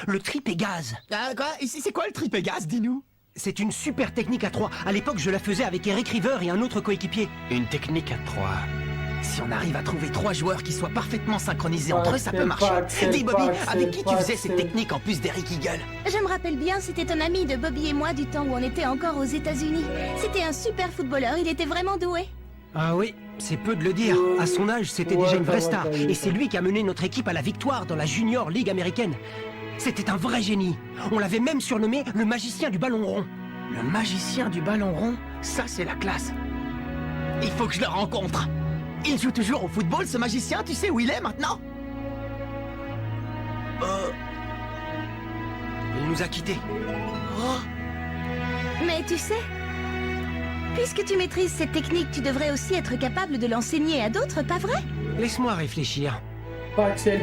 Le tripégase. Ah, quoi? C'est quoi le tripégase, dis-nous? C'est une super technique à 3. À l'époque, je la faisais avec Eric River et un autre coéquipier. Une technique à 3. Si on arrive à trouver 3 joueurs qui soient parfaitement synchronisés entre eux, ça peut marcher. Dis Bobby, avec qui tu faisais cette technique en plus d'Eric Eagle? Je me rappelle bien, c'était un ami de Bobby et moi du temps où on était encore aux États-Unis. C'était un super footballeur, il était vraiment doué. Ah oui, c'est peu de le dire. À son âge, c'était déjà une vraie star. Et c'est lui qui a mené notre équipe à la victoire dans la Junior League américaine. C'était un vrai génie. On l'avait même surnommé le magicien du ballon rond. Le magicien du ballon rond? Ça, c'est la classe. Il faut que je le rencontre. Il joue toujours au football, ce magicien, tu sais où il est maintenant? Il nous a quittés. Mais tu sais, puisque tu maîtrises cette technique, tu devrais aussi être capable de l'enseigner à d'autres, pas vrai? Laisse-moi réfléchir. Paxel.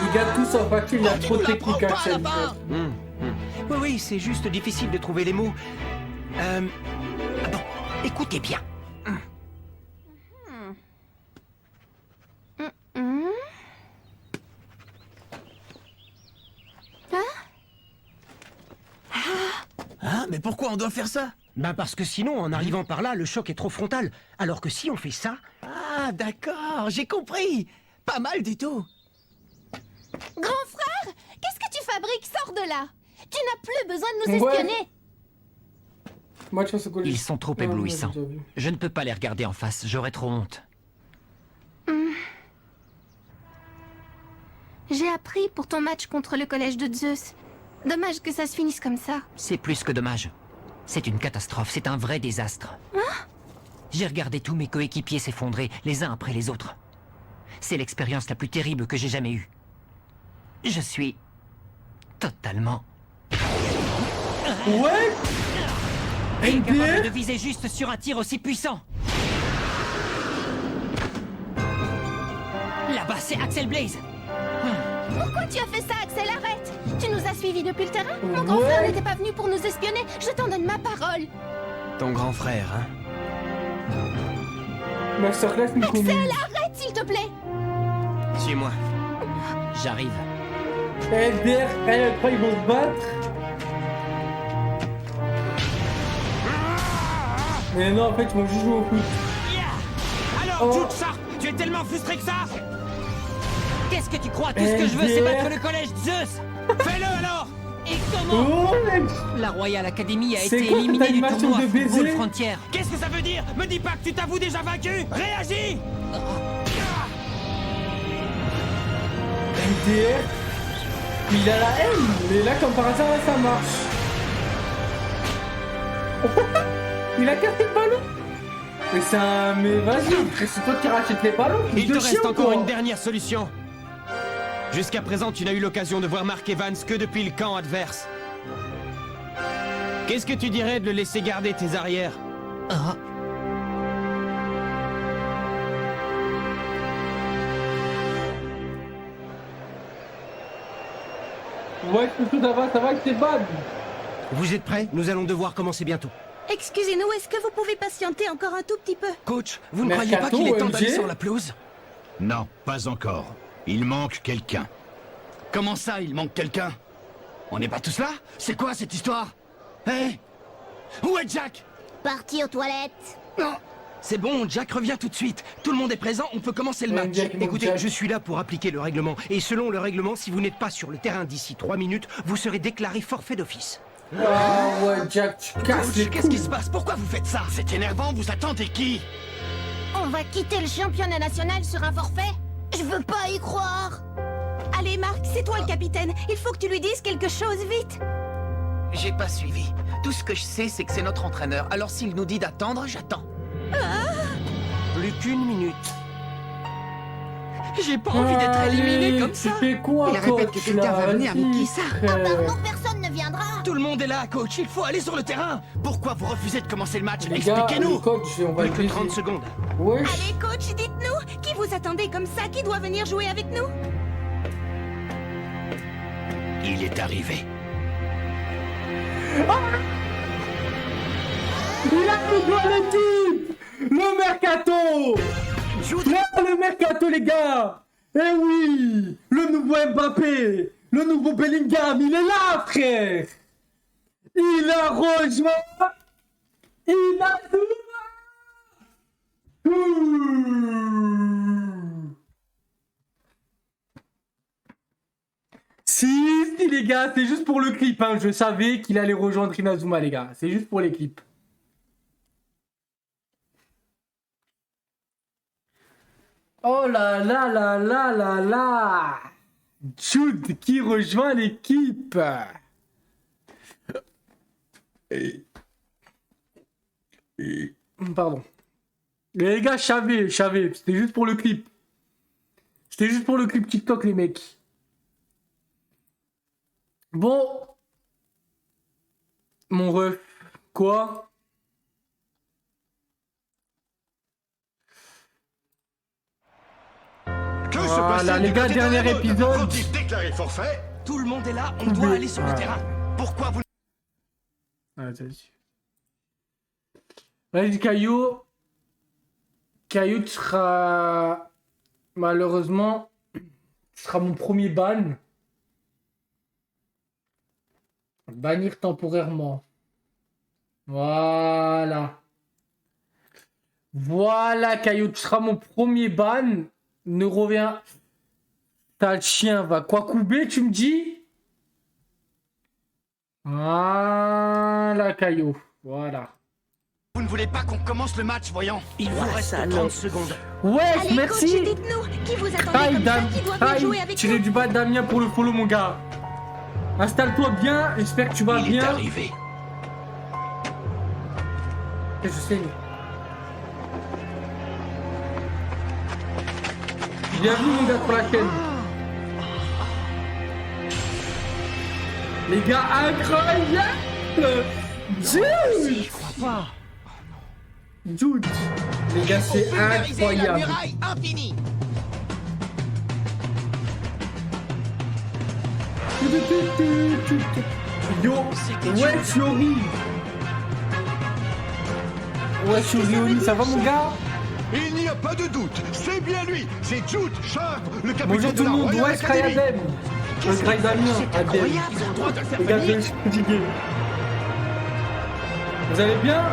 Les gars, tous en Paxel, il y a trop de technique, Axel. Oui, c'est juste difficile de trouver les mots. Bon, écoutez bien. Hein? Mais pourquoi on doit faire ça? Ben parce que sinon, en arrivant par là, le choc est trop frontal. Alors que si on fait ça... Ah, d'accord, j'ai compris. Pas mal du tout. Grand frère, qu'est-ce que tu fabriques? Sors de là. Tu n'as plus besoin de nous espionner. Ils sont trop éblouissants. Je ne peux pas les regarder en face, j'aurais trop honte. J'ai appris pour ton match contre le collège de Zeus. Dommage que ça se finisse comme ça. C'est plus que dommage. C'est une catastrophe, c'est un vrai désastre. J'ai regardé tous mes coéquipiers s'effondrer, les uns après les autres. C'est l'expérience la plus terrible que j'ai jamais eue. Je suis... totalement... Ouais. Incapable de viser juste sur un tir aussi puissant. Là-bas, c'est Axel Blaze. Pourquoi tu as fait ça, Axel? Arrête! Tu nous as suivis depuis le terrain? Mon grand frère n'était pas venu pour nous espionner. Je t'en donne ma parole. Ton grand frère, hein? Masterclass, Axel, arrête, s'il te plaît! Suis-moi. J'arrive. LDR, ils vont se battre. Mais non, en fait, ils vont juste jouer au foot. Alors, Jude Sharp, tu es tellement frustré que ça? Qu'est-ce que tu crois? Tout ce que je veux, c'est battre le collège Zeus. Fais-le alors. Et comment? La Royal Academy a été éliminée du tournoi Football Frontier. Qu'est-ce que ça veut dire? Me dis pas que tu t'avoues déjà vaincu. Réagis. LDR, il a la haine. Mais là, comme par hasard, là, ça marche. Il a cassé le ballon. Mais c'est un... Mais vas-y, c'est toi qui rachètes les ballons. Il te reste encore une dernière solution. Jusqu'à présent, tu n'as eu l'occasion de voir Mark Evans que depuis le camp adverse. Qu'est-ce que tu dirais de le laisser garder tes arrières? Ouais, ça va, c'est bad. Vous êtes prêts? Nous allons devoir commencer bientôt. Excusez-nous, est-ce que vous pouvez patienter encore un tout petit peu? Coach, vous ne croyez pas qu'il est temps d'aller sur la pelouse? Non, pas encore. Il manque quelqu'un. Comment ça, il manque quelqu'un? On n'est pas tous là? C'est quoi cette histoire? Hé? Où est Jack? Parti aux toilettes. Non. C'est bon, Jack revient tout de suite. Tout le monde est présent, on peut commencer le match. Écoutez, je suis là pour appliquer le règlement. Et selon le règlement, si vous n'êtes pas sur le terrain d'ici 3 minutes, vous serez déclaré forfait d'office. Ah ouais, Jack, tu casses les couilles. Qu'est-ce qui se passe? Pourquoi vous faites ça? C'est énervant, vous attendez qui? On va quitter le championnat national sur un forfait? Je veux pas y croire. Allez, Marc, c'est toi le capitaine. Il faut que tu lui dises quelque chose, vite. J'ai pas suivi. Tout ce que je sais, c'est que c'est notre entraîneur. Alors s'il nous dit d'attendre, j'attends. Plus qu'une minute. J'ai pas envie d'être éliminé comme ça. Tu fais quoi, Il répète que quelqu'un va venir, mais qui ça? Ah pardon, personne ne reviendra. Tout le monde est là, coach. Il faut aller sur le terrain. Pourquoi vous refusez de commencer le match? Les gars, expliquez-nous. le coach, on va Plus que 30 secondes. Ouais. Allez, coach, dites-nous. Qui vous attendez comme ça? Qui doit venir jouer avec nous? Il est arrivé. Il a rejoint l'équipe. Le mercato. Là, le mercato, les gars. Eh oui, le nouveau Mbappé, le nouveau Bellingham, il est là, frère. Il a rejoint. Il a Si, les gars, c'est juste pour le clip. Hein. Je savais qu'il allait rejoindre Inazuma, les gars. C'est juste pour les clips. Oh là là là là là là. Jude qui rejoint l'équipe. Pardon. Les gars, je savais. C'était juste pour le clip. C'était juste pour le clip TikTok, les mecs. Bon. Mon ref. Quoi? Voilà, les gars, dernier épisode. Faut-il déclarer forfait? Tout le monde est là, on doit aller sur le terrain. Pourquoi vous... Vas-y, Caillou. Caillou, tu seras... Malheureusement, tu seras mon premier ban. Bannir temporairement. Voilà. Voilà, Caillou, tu seras mon premier ban. Ne reviens. T'as le chien, va quoi couper, tu me dis? Voilà, Caillou. Voilà. Vous ne voulez pas qu'on commence le match, voyons? Il vous reste 30 secondes. Ouais, Allez, merci. coach, dites-nous. Qui vous attendez comme ça? Qui doit venir jouer avec tirez nous? du bas Damien pour le follow, mon gars. Installe-toi bien, j'espère que tu vas bien. Il est arrivé. Je sais. Bienvenue, mon gars, sur la chaîne. Les gars, incroyable. Jude. Jude. Les gars, c'est incroyable. La muraille infinie. Yo, ouais, Fiori. Ouais, Fiori, ça va, mon gars? Il n'y a pas de doute, c'est bien lui, c'est Jude Sharp, le capitaine Bonjour de tout la le monde, Royal ouais, Academy. Skyadem. Le Grey Damien, Adem. Ils ont le droit de le faire Les gars, venir. je suis fatigué. Vous allez bien?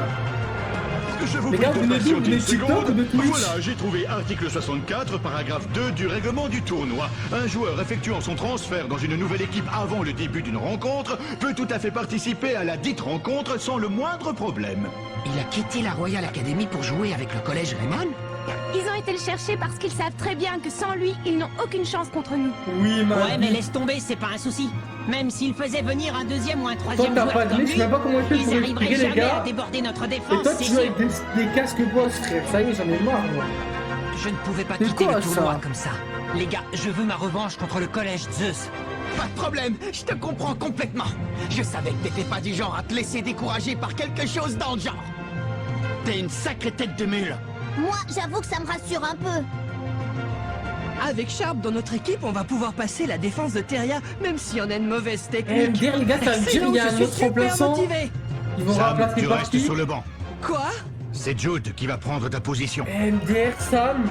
Je vous Les prie gars, de vous venez d'où? patienter Vous venez une de TikTok ou seconde. de Twitch? Voilà, j'ai trouvé article 64, paragraphe 2 du règlement du tournoi. Un joueur effectuant son transfert dans une nouvelle équipe avant le début d'une rencontre peut tout à fait participer à la dite rencontre sans le moindre problème. Il a quitté la Royal Academy pour jouer avec le collège Raymond? Ils ont été le chercher parce qu'ils savent très bien que sans lui, ils n'ont aucune chance contre nous. Oui, ma Ouais, mais laisse tomber, c'est pas un souci. Même s'il faisait venir un deuxième ou un troisième Toi, t'as joueur pas de comme liste, je sais lui, même pas comment il fait ils pour arriveraient expliquer, les jamais gars. à déborder notre Et défense, toi, c'est tu joues sûr. avec des casques boss, frère. Ça y est, j'en ai marre, moi. Je ne pouvais pas C'est quitter quoi, le tournoi ça comme ça. Les gars, je veux ma revanche contre le collège Zeus. Pas de problème, je te comprends complètement. Je savais que t'étais pas du genre à te laisser décourager par quelque chose dans le genre. T'es une sacrée tête de mule. Moi, j'avoue que ça me rassure un peu. Avec Sharp dans notre équipe, on va pouvoir passer la défense de Teria, même si on a une mauvaise technique. MDR, les gars, ça veut dire qu'il y a un autre remplaçant. Ils vont Sam, remplacer tu par restes qui? sur le banc. Quoi? C'est Jude qui va prendre ta position. MDR, Sam.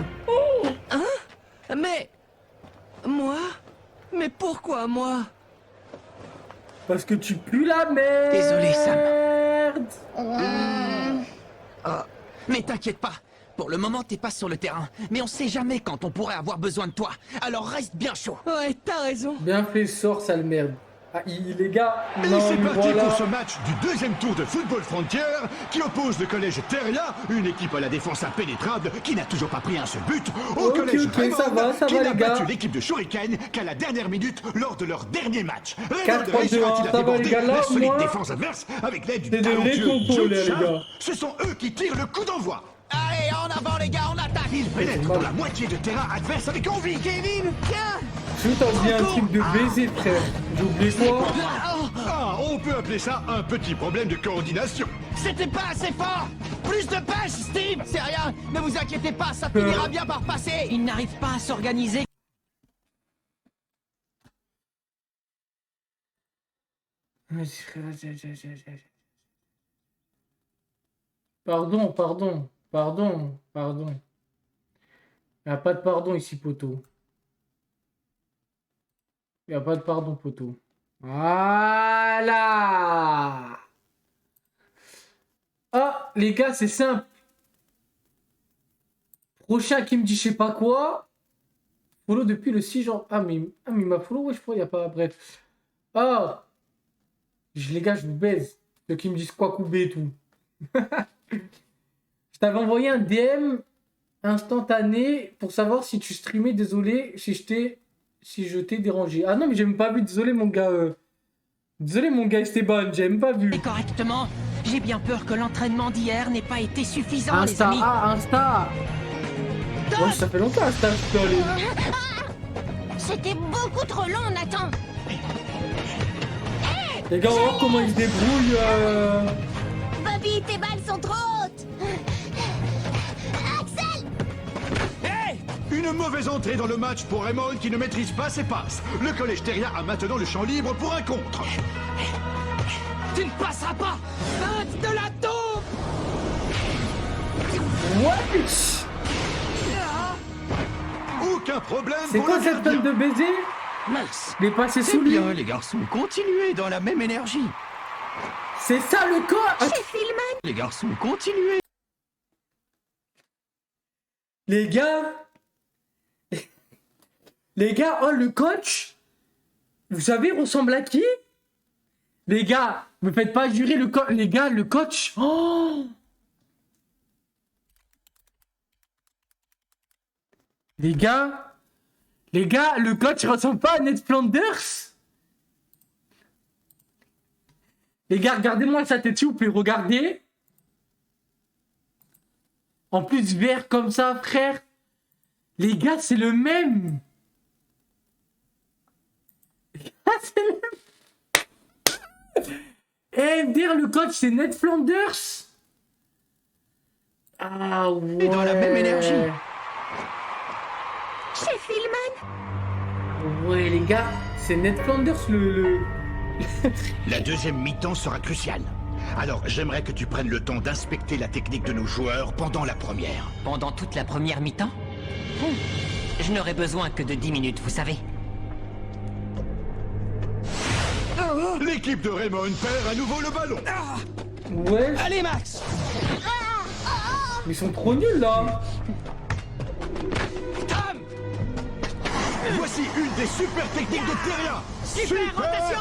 Hein? Mais... Moi? Mais pourquoi moi? Parce que tu pues la merde. Désolé, Sam. Mais t'inquiète pas. Pour le moment, t'es pas sur le terrain. Mais on sait jamais quand on pourrait avoir besoin de toi. Alors reste bien chaud. Ouais, t'as raison. Bien fait, sort, sale merde. Ah, les gars, Et non, c'est mais parti voilà. pour ce match du deuxième tour de Football Frontier qui oppose le collège Teria, une équipe à la défense impénétrable qui n'a toujours pas pris un seul but, au Ok, collège ok, Raymond ça qui va, n'a les gars. battu l'équipe de Shuriken qu'à la dernière minute lors de leur dernier match. 4-3-2, réussira-t-il à ça va, les déborder gars, là, la solide moi, défense adverse avec l'aide du c'est de talentueux l'éconto, Jude les Sharp? gars. Ce sont eux qui tirent le coup d'envoi. Allez, en avant les gars, on attaque. Ils pénètrent dans la moitié de terrain adverse avec envie. Kevin, tiens. Je t'en dis un truc de baiser, frère. J'ai oublié quoi? Ah, On peut appeler ça un petit problème de coordination. C'était pas assez fort. Plus de pêche, Steve. C'est rien, ne vous inquiétez pas, ça finira bien par passer. Il n'arrive pas à s'organiser. Pardon. Il n'y a pas de pardon ici, poteau. Il n'y a pas de pardon, poteau. Voilà. Ah, les gars, c'est simple. Prochain qui me dit je sais pas quoi. Follow depuis le 6 janvier. Ah, mais il m'a follow, ouais, je crois, il n'y a pas... Bref. Ah. Les gars, je vous baise. Ceux qui me disent quoi couper et tout. Je t'avais envoyé un DM instantané pour savoir si tu streamais. Désolé si je t'ai dérangé. Ah non, mais j'ai même pas vu. Désolé mon gars. Désolé mon gars Esteban, j'ai même pas vu. Correctement. J'ai bien peur que l'entraînement d'hier n'ait pas été suffisant, Insta, les amis. Ah, Insta. Ouais, ça fait longtemps Insta, je peux aller. C'était beaucoup trop long, Nathan. Les gars, on va voir comment ils se débrouillent. Bobby, tes balles sont trop hautes. Axel! Hey! Une mauvaise entrée dans le match pour Raymond qui ne maîtrise pas ses passes. Le collège Terrien a maintenant le champ libre pour un contre. Tu ne passeras pas. Feinte de la taupe. Wesh! Aucun problème. C'est quoi cette tonne de baiser? Mince. Les passés C'est sous lui. bien, les garçons. Continuez dans la même énergie. C'est ça le coach. Chez Philman. Les garçons, continuez. Les gars, oh le coach, vous savez, il ressemble à qui? Les gars, me faites pas jurer le coach. Les gars, le coach. Oh, les gars, le coach ressemble pas à Ned Flanders? Les gars, regardez-moi sa tête, s'il vous plaît, regardez. En plus, vert comme ça, frère. Les gars, c'est le même. Les gars, c'est le même. MDR, le coach, c'est Ned Flanders. Ah ouais. Et dans la même énergie. Chez Philman. Ouais, les gars, c'est Ned Flanders, le... La deuxième mi-temps sera cruciale. Alors, j'aimerais que tu prennes le temps d'inspecter la technique de nos joueurs pendant la première. Pendant toute la première mi-temps? Je n'aurai besoin que de 10 minutes, vous savez. L'équipe de Raymond perd à nouveau le ballon. Ouais. Allez, Max. Ils sont trop nuls, là. Voici une des super techniques de Terrien. Super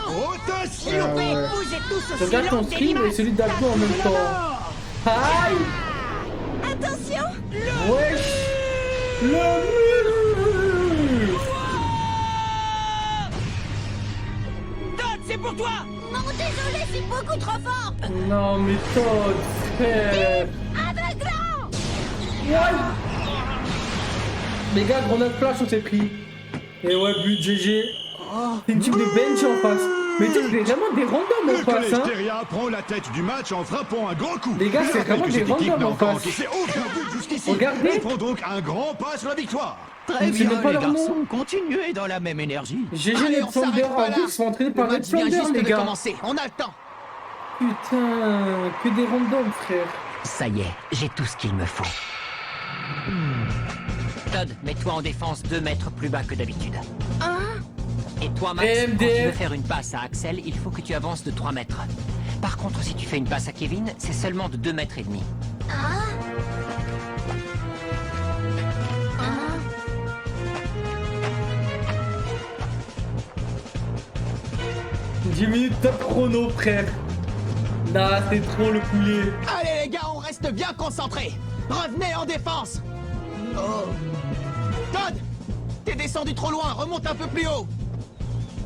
rotation. Bougez tous Je regarde ton stream et celui d'Abdo en même temps. Aïe. Attention. Wesh. Le mur. Todd, c'est pour toi. Non, désolé, c'est beaucoup trop fort. Non, mais Todd, frère. Aveuglant. Ouais. Les gars, grenade flash, on s'est pris. Et ouais, but GG. C'est une type de bench en face. Mais tu sais, c'est vraiment des randoms en Le face, collège hein. Terrien prend la tête du match en frappant un grand coup. Les gars, c'est vraiment des randoms en face. C'est aucun but jusqu'ici. Regardez. Ils prend donc un grand pas sur la victoire. Très Je sais bien, même pas les leur nom. garçons. Continuez dans la même énergie. GG Allez, Ned on s'arrête Flanders. pas En là. plus, ils sont entraînés Le par Ned match vient Flanders, juste les de gars. commencer. On a le temps. Putain, que des randoms, frère. Ça y est, j'ai tout ce qu'il me faut. Todd, mets-toi en défense 2 mètres plus bas que d'habitude. Et toi, Max, quand tu veux faire une passe à Axel, il faut que tu avances de 3 mètres. Par contre, si tu fais une passe à Kevin, c'est seulement de 2 mètres et demi. 10 minutes top chrono, frère. Nah, c'est trop le poulet. Allez, les gars, on reste bien concentrés. Revenez en défense. Todd, t'es descendu trop loin. Remonte un peu plus haut.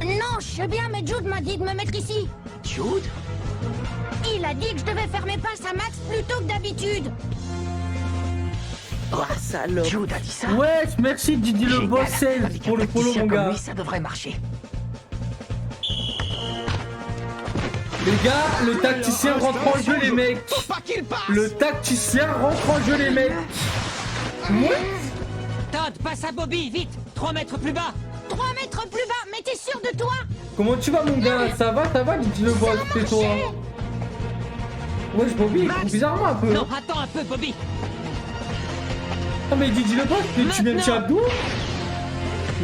Non, je sais bien, mais Jude m'a dit de me mettre ici. Jude? Il a dit que je devais faire mes passes à Max plus tôt que d'habitude. Oh, salope. Jude a dit ça. Ouais, merci Didi le Génial. boss sales Avec pour un le follow, tacticien mon comme gars. lui, ça devrait marcher. Les gars, le tacticien rentre en jeu, les mecs. Le tacticien rentre en jeu, les mecs. Todd, passe à Bobby, vite. 3 mètres plus bas. 3 mètres plus bas, mais t'es sûr de toi? Comment tu vas, mon gars? Ça va, dis le boss, c'est toi. Wesh, Bobby, il court bizarrement un peu. Non, attends un peu, Bobby. Non, mais dis le boss, tu viens de chez Abdou?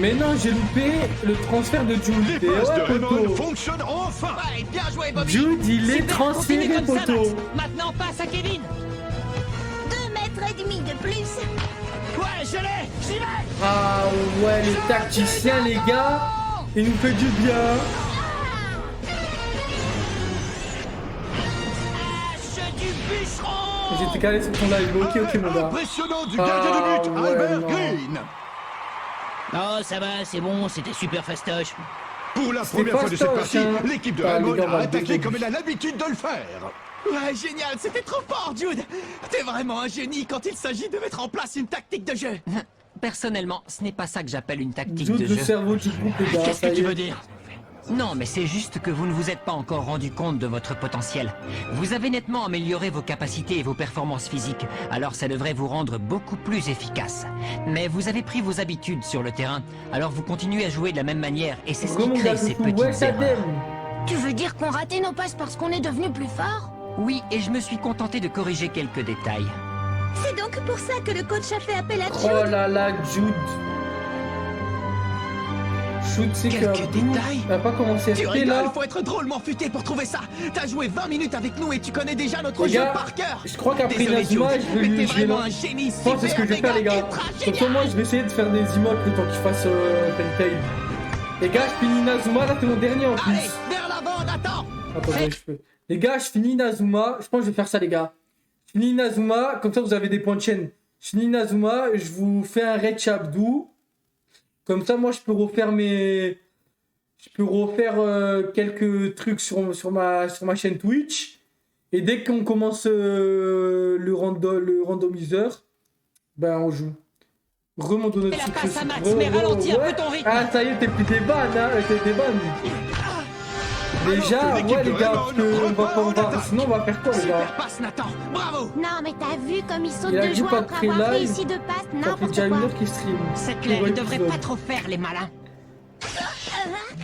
Mais non, j'ai loupé le transfert de Jude. Les passes de Raymond fonctionnent enfin. Ouais, bien joué, Bobby. Jude, il est transféré, poteau. Maintenant, passe à Kevin. 2 mètres et demi de plus. Ouais, je l'ai, j'y vais. Ah ouais, les tacticiens, les gars, il nous fait du bien. Du bûcheron. J'étais calé sur ton live, ok, mon gars. Impressionnant du gardien de but, Albert Green. Oh, ça va, c'est bon, c'était super fastoche. Pour la première fois de cette partie, l'équipe de Raymond a attaqué comme elle a l'habitude de le faire. Ouais, génial, c'était trop fort, Jude. T'es vraiment un génie quand il s'agit de mettre en place une tactique de jeu. Personnellement, ce n'est pas ça que j'appelle une tactique Jude, de jeu. le cerveau du groupe, les gars. Qu'est-ce que tu veux dire? Non, mais c'est juste que vous ne vous êtes pas encore rendu compte de votre potentiel. Vous avez nettement amélioré vos capacités et vos performances physiques, alors ça devrait vous rendre beaucoup plus efficace. Mais vous avez pris vos habitudes sur le terrain, alors vous continuez à jouer de la même manière, et c'est ce qui crée ces petites erreurs. Tu veux dire qu'on ratait nos passes parce qu'on est devenu plus fort? Oui, et je me suis contenté de corriger quelques détails. C'est donc pour ça que le coach a fait appel à Jude. Oh là là, Jude. Shoot, c'est que détails. n'a pas commencé à Tu faire rigoles, là. faut être drôlement futé pour trouver ça. T'as joué 20 minutes avec nous et tu connais déjà notre Les jeu gars, par cœur. je crois qu'après Désolé, Inazuma, Jude, je vais mais lui t'es je vais vraiment lan- un génie. Je pense que c'est ce que je vais faire, les gars. Comme ça, moi, je vais essayer de faire des emotes le temps qu'il fasse Telltale. Les gars, je finis Inazuma, là, c'est mon dernier en plus. Allez, vers l'avant, Nathan. Attendez, je peux. Les gars, je finis Inazuma. Je pense que je vais faire ça, les gars. Je finis Inazuma, comme ça, vous avez des points de chaîne. Je finis Inazuma, je vous fais un raid chez Abdou. Comme ça, moi, je peux refaire mes... Je peux refaire quelques trucs sur ma chaîne Twitch. Et dès qu'on commence le randomiseur, ben on joue. Remonte notre Fais la passe à Max, mais ralentis un peu ton rythme. Ah, ça y est, t'es plus des bannes, hein. T'es des bannes. Déjà, ouais, les gars, parce que sinon, on va faire quoi, les gars? Super passe, Nathan. Bravo. Non, mais t'as vu comme il saute Il a de dit joie pas de après avoir pré-live. réussi deux passes, Ça fait n'importe déjà une quoi. heure qu'il stream. C'est clair, ils devraient pas trop faire les malins.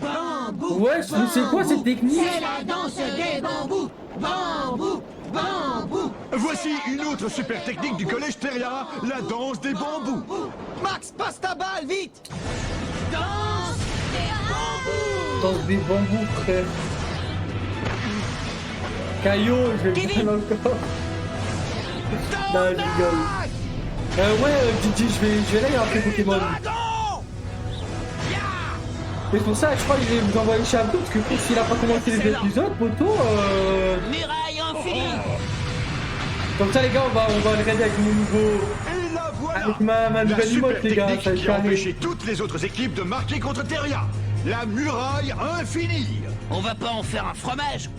Bambou. Ouais, c'est quoi cette technique? C'est la danse des bambous. Bambou. Bambou. Voici une autre super technique du collège Teria, la danse des bambous. Max, passe ta balle, vite. Danse des bambous. Danse des bambous, frère. Caillot, je vais le prendre encore. Non, je rigole. Ouais, Didi, je vais là, il y a un peu Pokémon. Mais pour ça, je crois que je vais vous envoyer chez Abdou, parce que s'il a pas commencé les épisodes, poto, Muraille infinie. Comme ça, les gars, on va le raider avec mon nouveau... Et la voilà. Avec ma La nouvelle super emote, les gars, ça va technique être qui a carré. empêché toutes les autres équipes de marquer contre Teria. La muraille infinie. On va pas en faire un fromage.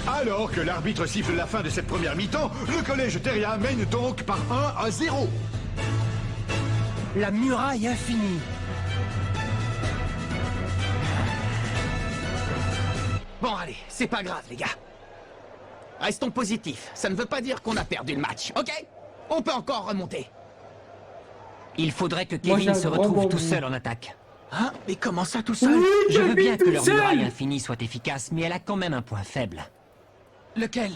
Alors que l'arbitre siffle la fin de cette première mi-temps, le collège Teria mène donc par 1-0. La muraille infinie. Bon, allez, c'est pas grave, les gars. Restons positifs. Ça ne veut pas dire qu'on a perdu le match, ok? On peut encore remonter. Il faudrait que Moi, j'ai Kevin un se grand retrouve bambou. tout seul en attaque. Hein? Mais comment ça, tout seul? Oui, Je veux bien que tout leur seul. muraille infinie soit efficace, mais elle a quand même un point faible. Lequel?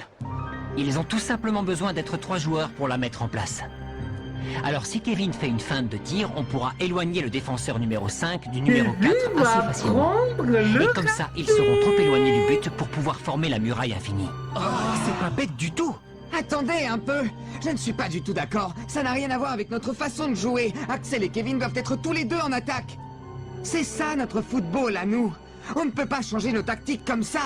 Ils ont tout simplement besoin d'être 3 joueurs pour la mettre en place. Alors si Kevin fait une feinte de tir, on pourra éloigner le défenseur numéro 5 du numéro 4 Kevin assez va facilement. prendre le Et comme ça, ils seront trop éloignés du but pour pouvoir former la muraille infinie. Oh, c'est pas bête du tout. Attendez un peu. Je ne suis pas du tout d'accord. Ça n'a rien à voir avec notre façon de jouer. Axel et Kevin doivent être tous les deux en attaque. C'est ça notre football à nous. On ne peut pas changer nos tactiques comme ça.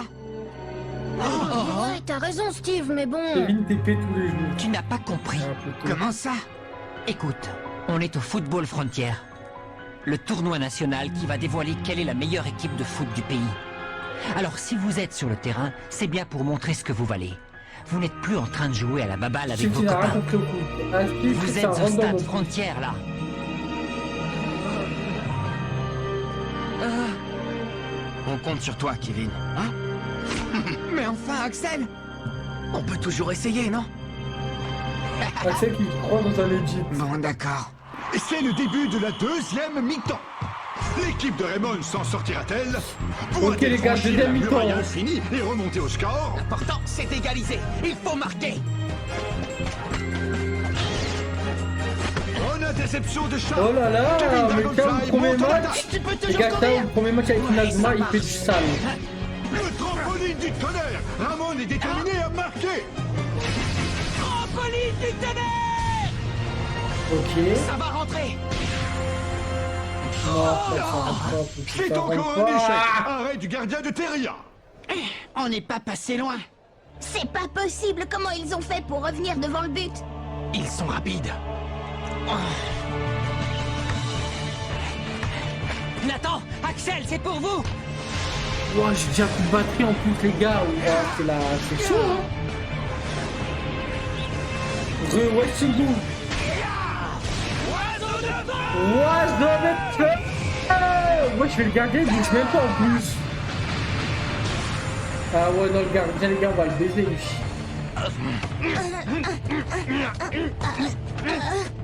Ouais, t'as raison, Steve, mais bon... Kevin TP tous les jours. Tu n'as pas compris. Comment ça? Écoute, on est au Football Frontier, le tournoi national qui va dévoiler quelle est la meilleure équipe de foot du pays. Alors si vous êtes sur le terrain, c'est bien pour montrer ce que vous valez. Vous n'êtes plus en train de jouer à la baballe avec vos copains. Vous êtes au stade Frontier là. on compte sur toi, Kevin. Hein? Mais enfin, Axel! On peut toujours essayer, non? Axel qui croit dans un legit. Bon, d'accord. C'est le début de la deuxième mi-temps. L'équipe de Raymond s'en sortira-t-elle? Ok les gars, deuxième mi-temps. Fini et remonter au score. L'important, c'est d'égaliser. Il faut marquer. Bonne interception de Charles. Oh là là, mais quand le premier match, les gars, le premier match avec Inazuma, il fait du sale. Le trampoline du tonnerre. Ramon est déterminé à marquer. Trampoline du tonnerre. Ok. Ça va rentrer. C'est encore un échec. Arrêt du gardien de Terria. On n'est pas passé loin. C'est pas possible. Comment ils ont fait pour revenir devant le but? Ils sont rapides. Nathan, Axel, c'est pour vous. Wow, j'ai déjà plus de batterie en plus les gars. Ouais, c'est chaud hein. Washington. Moi je vais le garder, il bouge même pas en plus. Ah ouais non le gardien les gars on va le baiser lui.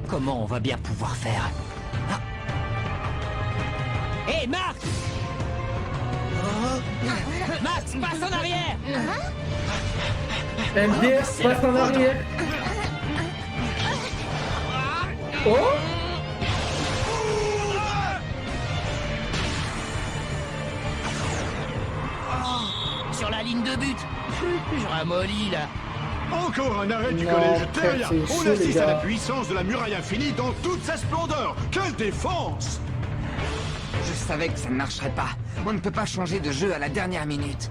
Comment on va bien pouvoir faire? Hé, Max! Max, passe en arrière! MDS, passe en arrière! Oh! Sur la ligne de but. Je ramollis là. Encore un arrêt du collège Terria. On assiste à la puissance de la muraille infinie dans toute sa splendeur. Quelle défense! Je savais que ça ne marcherait pas. On ne peut pas changer de jeu à la dernière minute.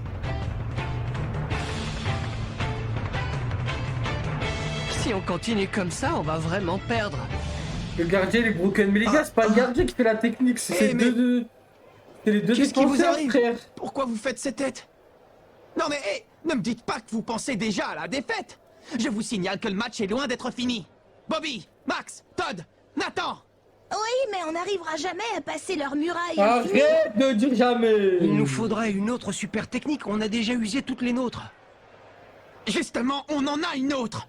Si on continue comme ça, on va vraiment perdre. Le gardien il est broken. Mais les gars, c'est pas le gardien qui fait la technique, c'est les deux Qu'est-ce qui vous défenseurs, arrive? frère. Pourquoi vous faites cette tête? Non mais, hé, ne me dites pas que vous pensez déjà à la défaite. Je vous signale que le match est loin d'être fini. Bobby, Max, Todd, Nathan. Oui, mais on n'arrivera jamais à passer leur muraille. Arrête de dire jamais. Il nous faudrait une autre super technique, on a déjà usé toutes les nôtres. Justement, on en a une autre.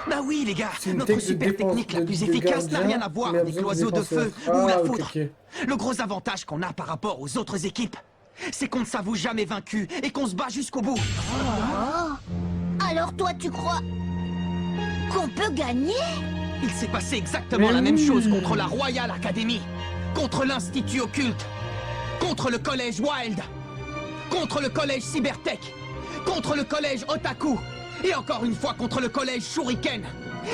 Bah oui les gars, notre super technique la plus efficace n'a rien à voir avec l'oiseau de feu ou la foudre. Le gros avantage qu'on a par rapport aux autres équipes, c'est qu'on ne s'avoue jamais vaincu et qu'on se bat jusqu'au bout. Alors toi tu crois qu'on peut gagner? Il s'est passé exactement la même chose contre la Royal Academy, contre l'Institut Occulte, contre le collège Wild, contre le collège Cybertech, contre le collège Otaku, et encore une fois contre le collège Shuriken.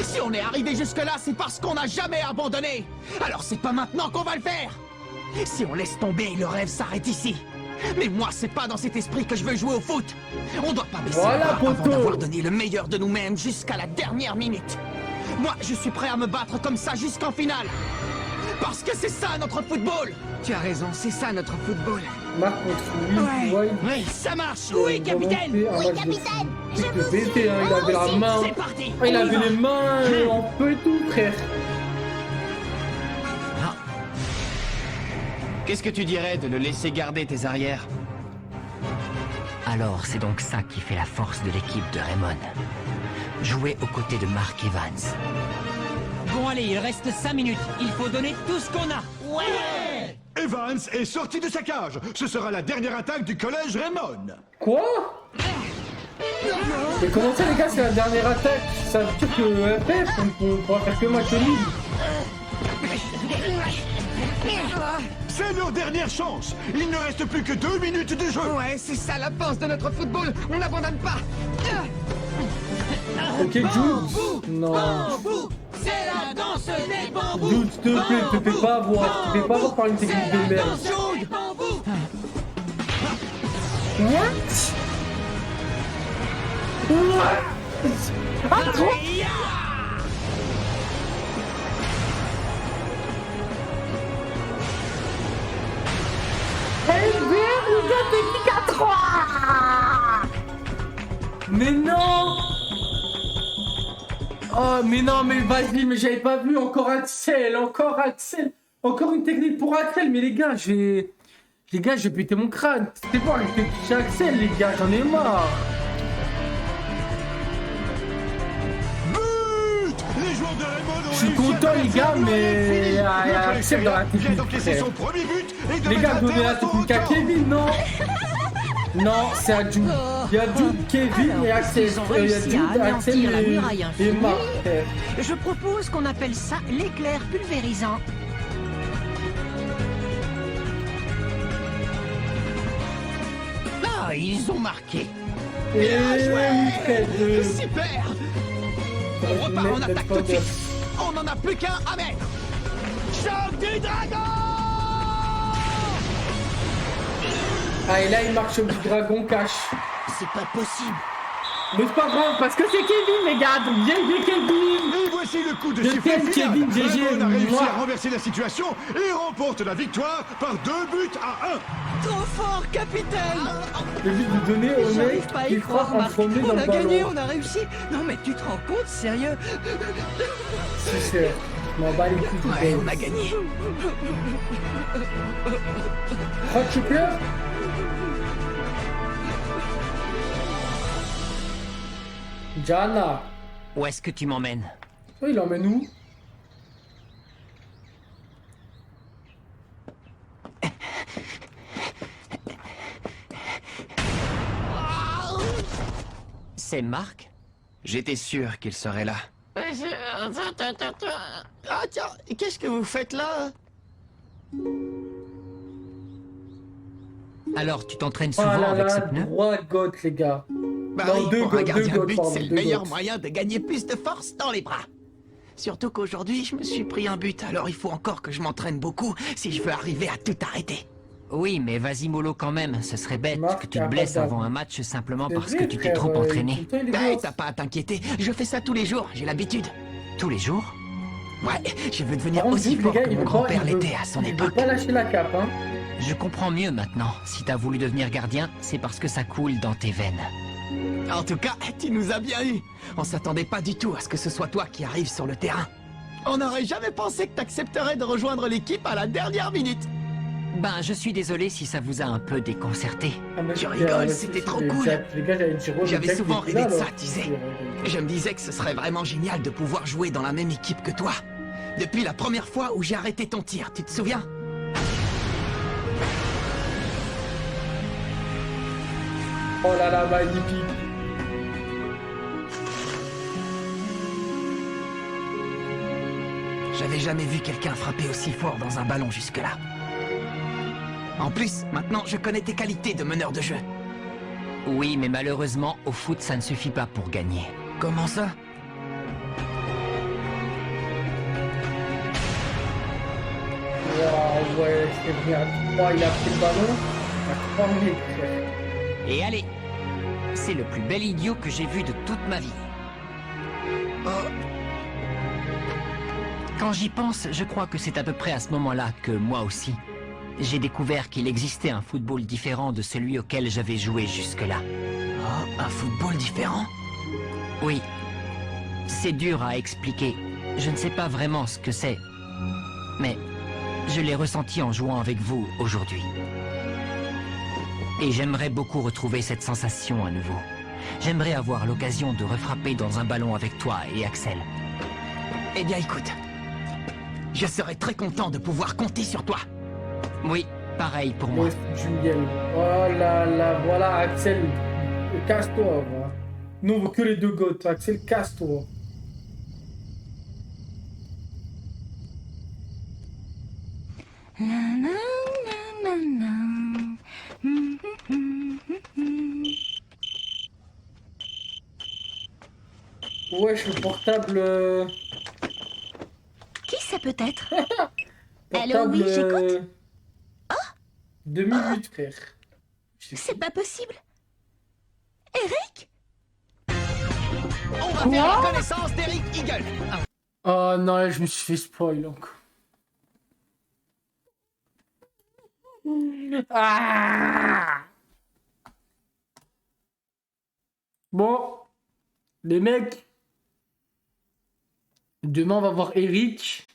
Si on est arrivé jusque-là, c'est parce qu'on n'a jamais abandonné. Alors c'est pas maintenant qu'on va le faire. Si on laisse tomber, le rêve s'arrête ici. Mais moi, c'est pas dans cet esprit que je veux jouer au foot. On doit pas baisser les bras avant d'avoir donné le meilleur de nous-mêmes jusqu'à la dernière minute. Moi, je suis prêt à me battre comme ça jusqu'en finale. Parce que c'est ça notre football. Tu as raison, c'est ça notre football. Marc contre Oui, ça marche. Oui, capitaine. Oui, capitaine. Je vous suis. Il avait la main. C'est parti. Il avait les mains en feu et tout, frère. Qu'est-ce que tu dirais de le laisser garder tes arrières? Alors, c'est donc ça qui fait la force de l'équipe de Raymond. Jouer aux côtés de Mark Evans. Bon allez, il reste 5 minutes. Il faut donner tout ce qu'on a. Ouais! Evans est sorti de sa cage. Ce sera la dernière attaque du collège Raymond. Quoi? Mais comment ça les gars, c'est la dernière attaque? Ça veut dire que FF, on pourra faire que match nul. C'est leur dernière chance. Il ne reste plus que 2 minutes de jeu. Ouais, c'est ça la force de notre football. On n'abandonne pas. Ok, Jude. Non. C'est la danse des bambous. Jude, s'il te plaît, te fais pas avoir. Te fais pas avoir par une technique de merde. What? Ah, quoi? Technique à 3. Mais non. Oh mais non mais vas-y, mais j'avais pas vu. Encore Axel, encore une technique pour Axel. Mais les gars, je Les gars, j'ai pété mon crâne. C'était bon, je vais toucher Axel, les gars, j'en ai marre. Les joueurs de Raymond ont Je suis content, les gars, mais il y a Axel dans la technique. Les gars, donnez la technique à Kevin, non? Non, c'est à Jude. Il y a Jude, Kevin et Axel. Il y a Jude, Axel et Marc. Je propose qu'on appelle ça l'éclair pulvérisant. Ah, ils ont marqué. Bien joué, Super. On repart en attaque tout de suite. On n'en a plus qu'un à mettre. Choc du dragon. Ah, et là, il marche au dragon cash. C'est pas possible. Mais c'est pas grave, parce que c'est Kevin, les gars. Donc, bien Kevin. Et voici le coup de sifflet final. Kevin, Raymond a réussi moi. à renverser la situation et remporte la victoire par 2 buts à 1. Trop fort, capitaine. Le but de donner au J'arrive mec pas à y qui frappe croire, en Marc. premier dans On le a gagné, ballon. on a réussi. Non mais tu te rends compte, sérieux? Si, c'est... Je m'en bats les couilles. Ouais, on a gagné. Crois que tu pleures? Jana. Où est-ce que tu m'emmènes? Oh, il emmène où? C'est Marc? J'étais sûr qu'il serait là. Ah tiens, qu'est-ce que vous faites là? Alors, tu t'entraînes souvent avec ce pneu? Droit gauche, les gars. Bah Non, oui, deux pour un gouttes, gardien deux de but, gouttes, c'est le deux meilleur gouttes. moyen de gagner plus de force dans les bras. Surtout qu'aujourd'hui, je me suis pris un but, alors il faut encore que je m'entraîne beaucoup si je veux arriver à tout arrêter. Oui, mais vas-y mollo quand même, ce serait bête Marc, que tu te blesses capable. avant un match simplement C'est parce vrai, que tu t'es frère, trop entraîné. tout le temps, il est Bah, gauche. t'as pas à t'inquiéter, je fais ça tous les jours, j'ai l'habitude. Tous les jours? Ouais, je veux Par devenir contre, aussi Jude, les fort gars, que il mon veut pas- grand-père il veut- l'était à son il veut époque. pas lâcher la cape, hein. Je comprends mieux maintenant. Si t'as voulu devenir gardien, c'est parce que ça coule dans tes veines. En tout cas, tu nous as bien eu. On s'attendait pas du tout à ce que ce soit toi qui arrives sur le terrain. On n'aurait jamais pensé que t'accepterais de rejoindre l'équipe à la dernière minute. Ben, je suis désolé si ça vous a un peu déconcerté. Tu rigoles, c'était trop cool. J'avais souvent rêvé de ça, tu sais. Je me disais que ce serait vraiment génial de pouvoir jouer dans la même équipe que toi. Depuis la première fois où j'ai arrêté ton tir, tu te souviens? Oh là là, magnifique. J'avais jamais vu quelqu'un frapper aussi fort dans un ballon jusque-là. En plus, maintenant, je connais tes qualités de meneur de jeu. Oui, mais malheureusement, au foot, ça ne suffit pas pour gagner. Comment ça? Waouh, ouais, c'est venu à 3, il a pris le ballon. À 3 minutes, frère. Et allez, c'est le plus bel idiot que j'ai vu de toute ma vie. Quand j'y pense, je crois que c'est à peu près à ce moment-là que moi aussi, j'ai découvert qu'il existait un football différent de celui auquel j'avais joué jusque-là. Oh, un football différent? Oui. C'est dur à expliquer. Je ne sais pas vraiment ce que c'est. Mais je l'ai ressenti en jouant avec vous aujourd'hui. Et j'aimerais beaucoup retrouver cette sensation à nouveau. J'aimerais avoir l'occasion de refrapper dans un ballon avec toi et Axel. Eh bien, écoute. Je serais très content de pouvoir compter sur toi. Oui, pareil pour moi. Julien. Oh là là, voilà, Axel. Casse-toi, voilà. Nous, on veut que les deux gouttes. Axel, casse-toi. Wesh, le portable. Qui ça peut être? Portable, Allô, oui, j'écoute. 2008, frère. C'est pas possible. Eric? On va faire la connaissance d'Eric Eagle. Oh non, là, je me suis fait spoil encore. Ah bon, les mecs, demain on va voir Eric.